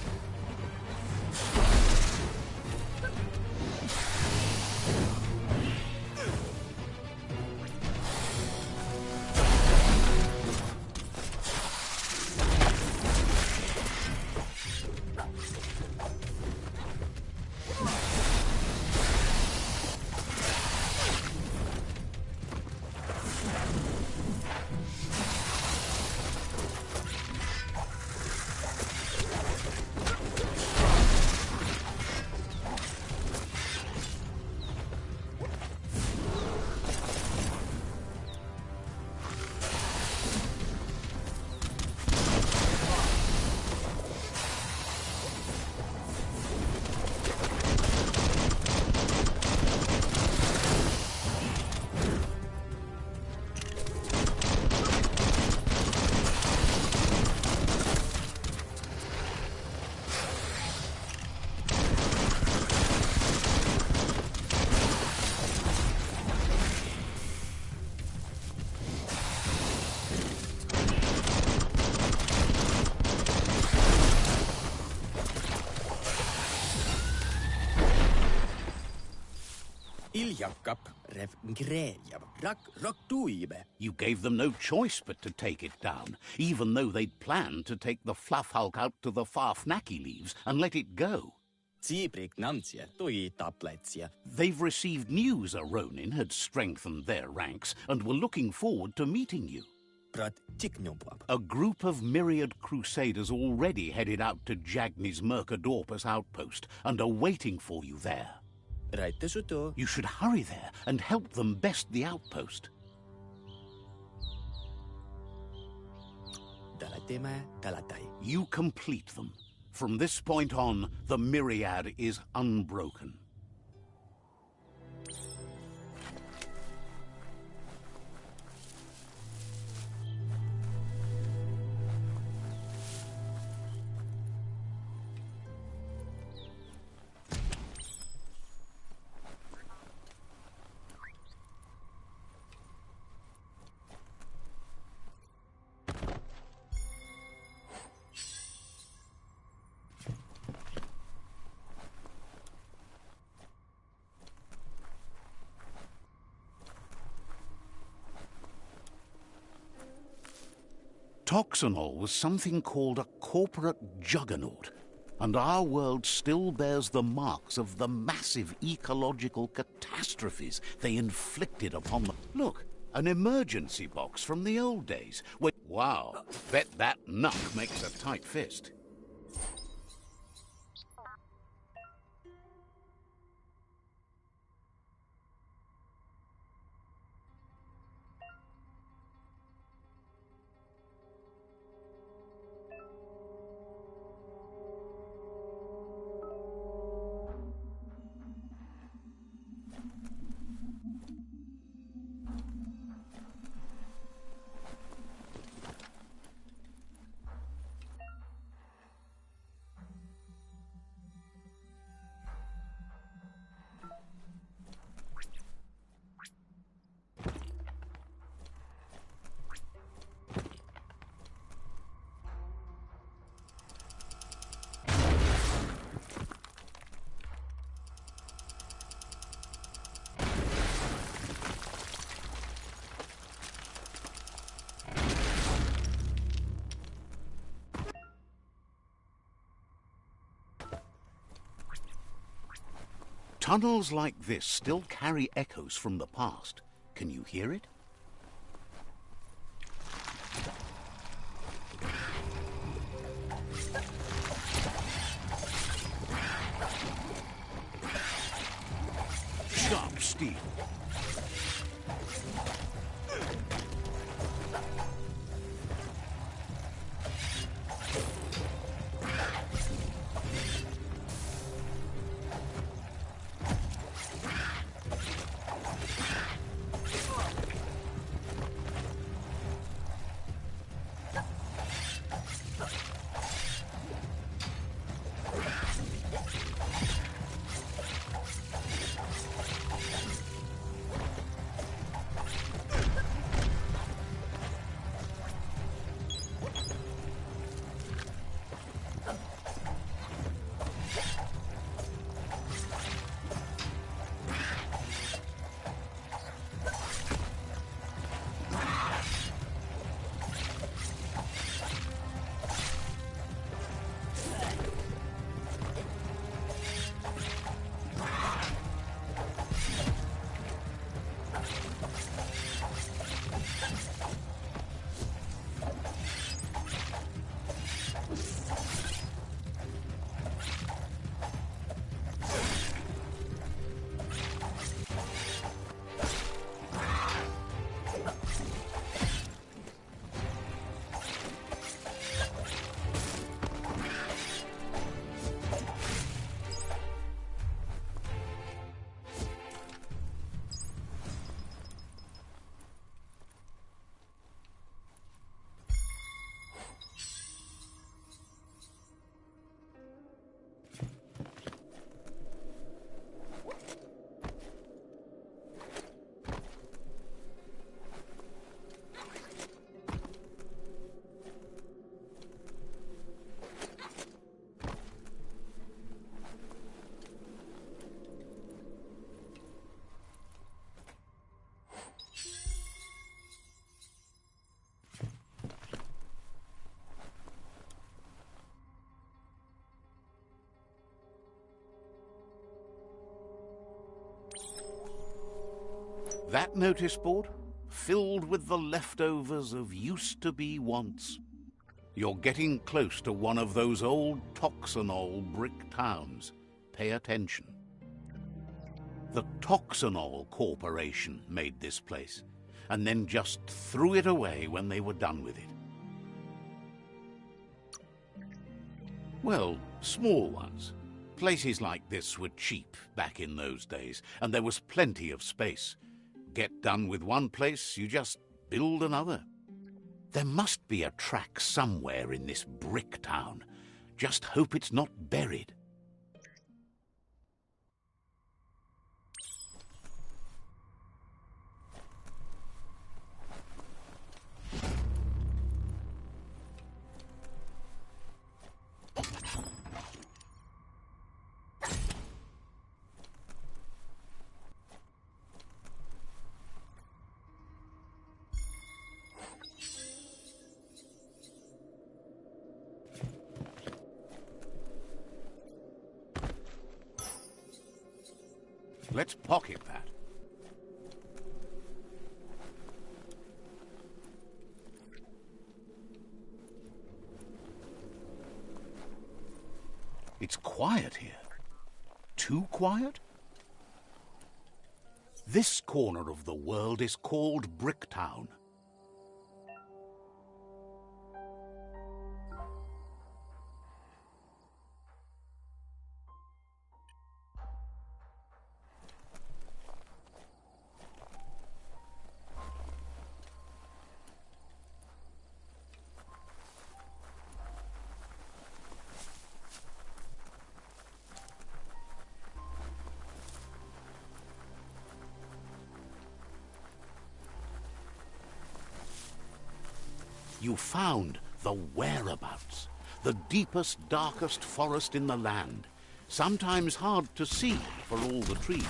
You gave them no choice but to take it down, even though they'd planned to take the fluff hulk out to the far Fnacky leaves and let it go. They've received news a Ronin had strengthened their ranks and were looking forward to meeting you. A group of myriad crusaders already headed out to Jagni's Mercadorpus outpost and are waiting for you there. You should hurry there and help them best the outpost. You complete them. From this point on, the myriad is unbroken. Toxanol was something called a corporate juggernaut, and our world still bears the marks of the massive ecological catastrophes they inflicted upon the... Look, an emergency box from the old days. Wow, bet that nut makes a tight fist. Tunnels like this still carry echoes from the past. Can you hear it? Sharp steel. That notice board? Filled with the leftovers of used-to-be wants. You're getting close to one of those old Toxanol brick towns. Pay attention. The Toxanol Corporation made this place, and then just threw it away when they were done with it. Well, small ones. Places like this were cheap back in those days, and there was plenty of space. Get done with one place, you just build another. There must be a track somewhere in this brick town. Just hope it's not buried. Let's pocket that. It's quiet here. Too quiet? This corner of the world is called Bricktown. You found the whereabouts, the deepest, darkest forest in the land, sometimes hard to see for all the trees.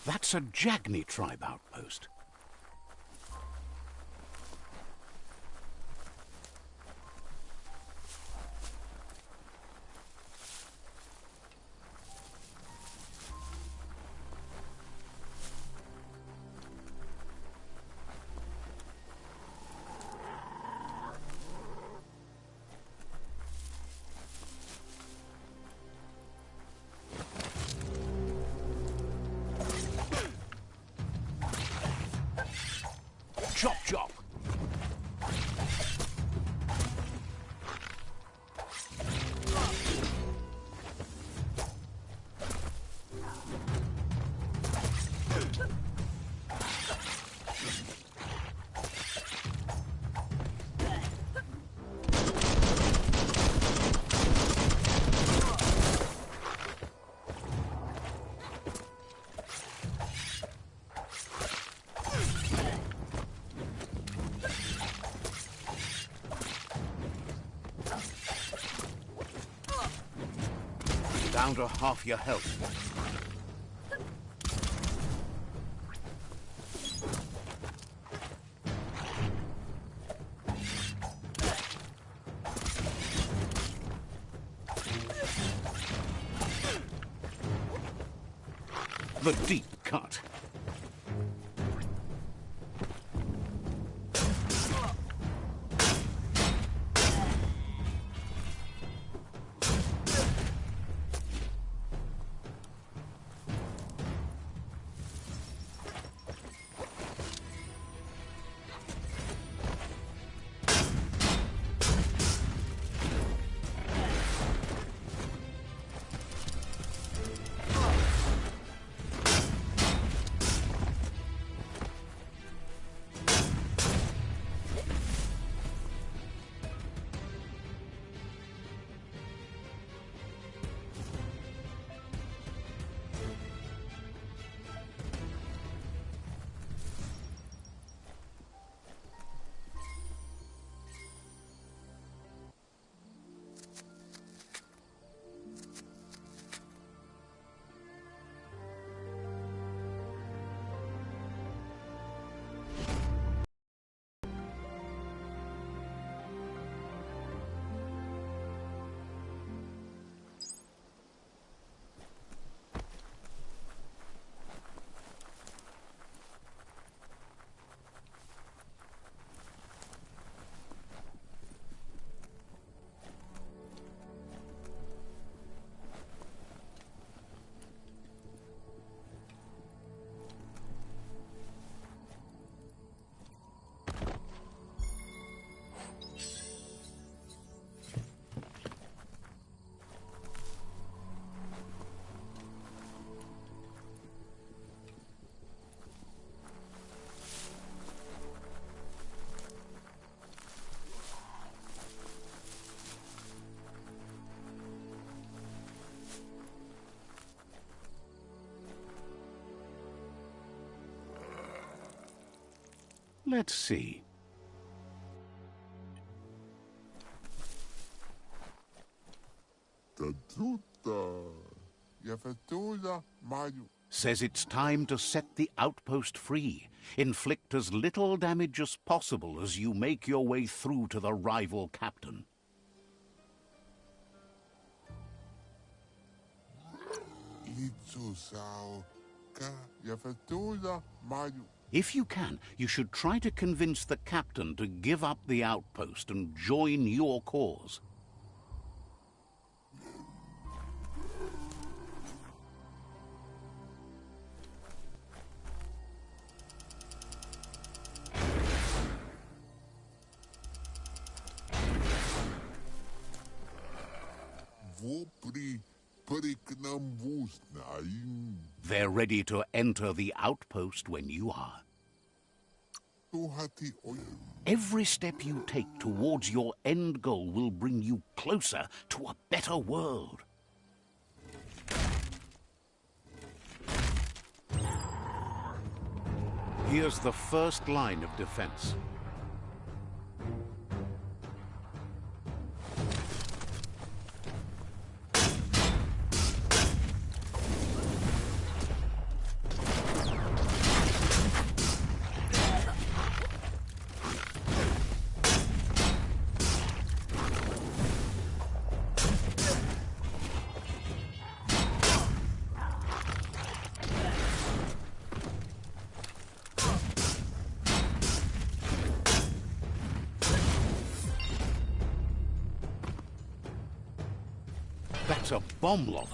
That's a Jagni tribe outpost. Chop, chop. Down to half your health. The deep cut. Let's see. Says it's time to set the outpost free. Inflict as little damage as possible as you make your way through to the rival captain. If you can, you should try to convince the captain to give up the outpost and join your cause. They're ready to enter the outpost when you are. Every step you take towards your end goal will bring you closer to a better world. Here's the first line of defense. That's a bomb lover.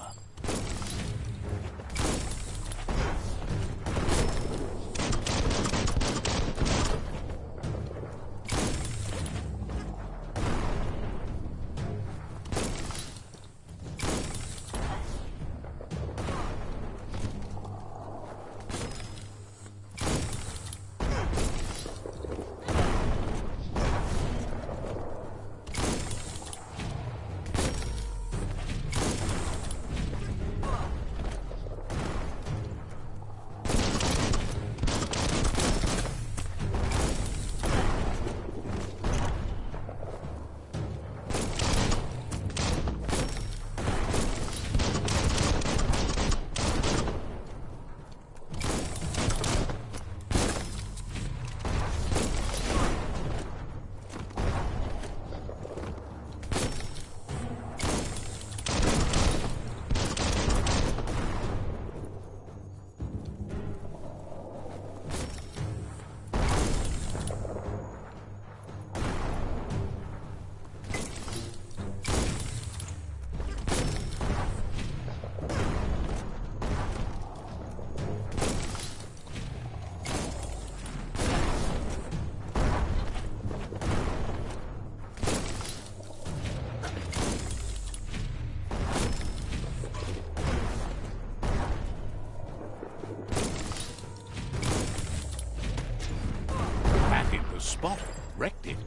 Spot wrecked it.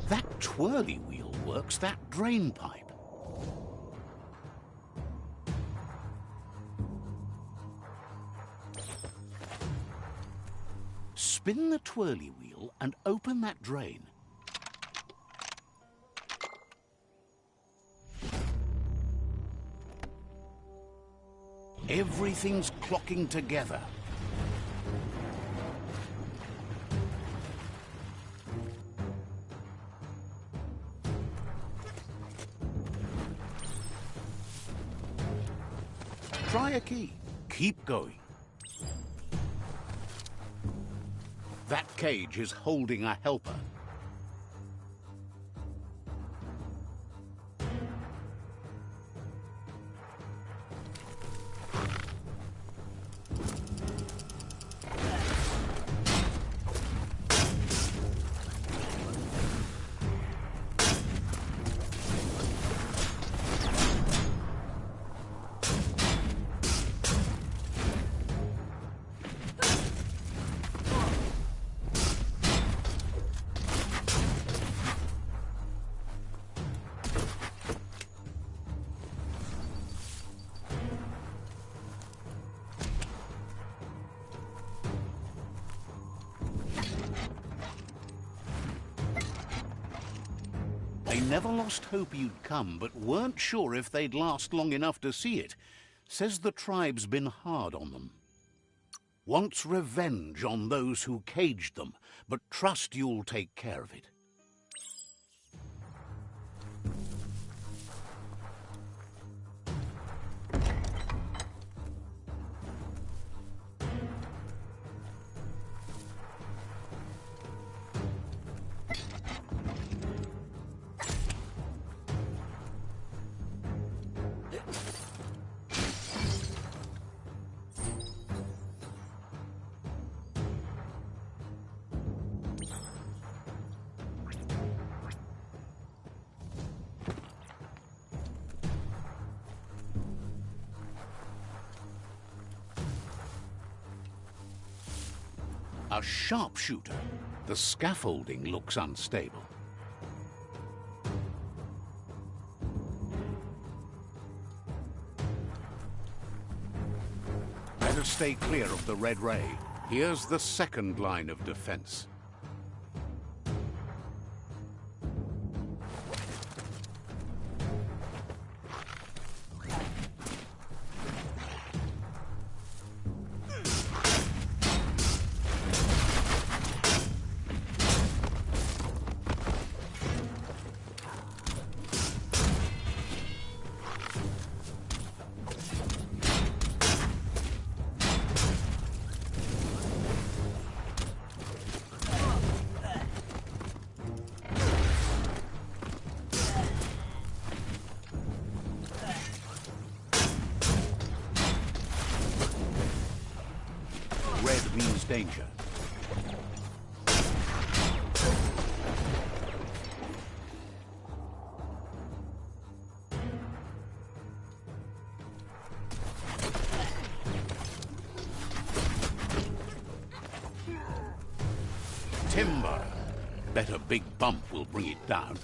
That twirly wheel works that drain pipe. Spin the twirly wheel and open that drain. Everything's clocking together. Try a key. Keep going. That cage is holding a helper. never lost hope you'd come, but weren't sure if they'd last long enough to see it. Says the tribe's been hard on them. Wants revenge on those who caged them, but trust you'll take care of it. A sharpshooter. The scaffolding looks unstable. Better stay clear of the red ray. Here's the second line of defense. Red means danger. Timber. Bet a big bump will bring it down.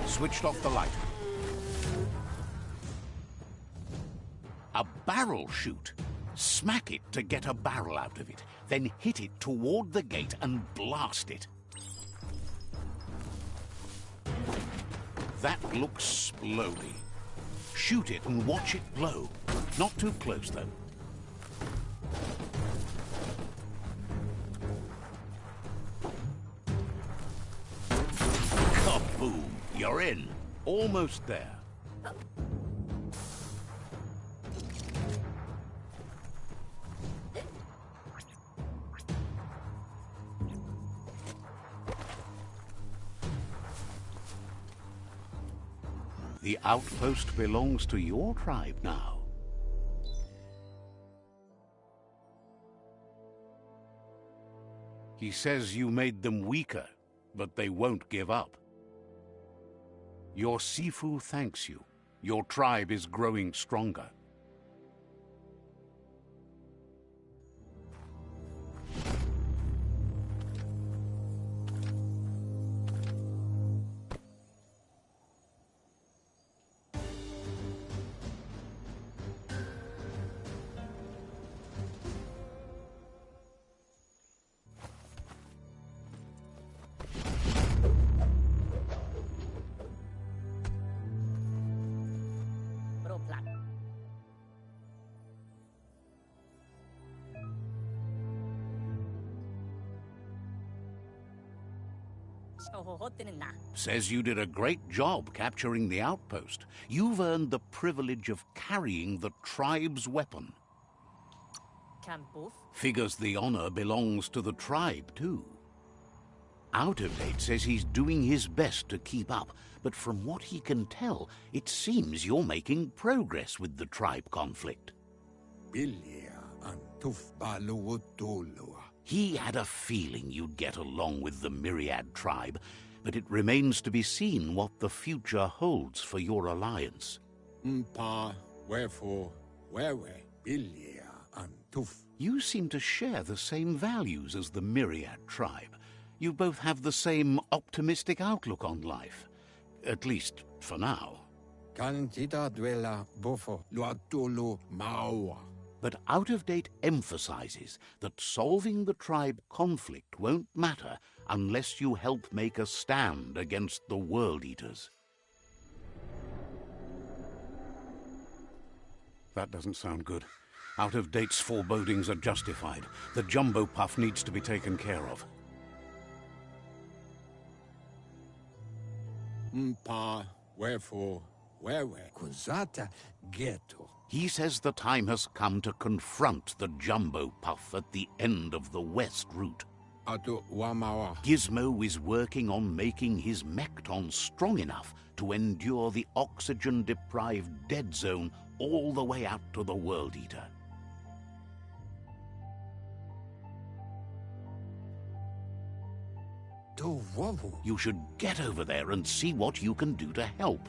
Switched off the light. A barrel shoot. Smack it to get a barrel out of it, then hit it toward the gate and blast it. That looks splody. Shoot it and watch it blow. Not too close, though. Kaboom! You're in. Almost there. The outpost belongs to your tribe now. He says you made them weaker, but they won't give up. Your Sifu thanks you. Your tribe is growing stronger. Says you did a great job capturing the outpost. You've earned the privilege of carrying the tribe's weapon. Figures the honor belongs to the tribe, too. Out of Date says he's doing his best to keep up, but from what he can tell, it seems you're making progress with the tribe conflict. He had a feeling you'd get along with the Myriad tribe, but it remains to be seen what the future holds for your alliance. You seem to share the same values as the Myriad tribe. You both have the same optimistic outlook on life. At least, the but out-of-date emphasizes that solving the tribe conflict won't matter unless you help make a stand against the World Eaters. That doesn't sound good. Out-of-date's forebodings are justified. The jumbo puff needs to be taken care of. Mpa, wherefore, where, Kuzata, ghetto. He says the time has come to confront the jumbo puff at the end of the west route. Atu wamawa. Gizmo is working on making his mekton strong enough to endure the oxygen-deprived dead zone all the way out to the World Eater. You should get over there and see what you can do to help.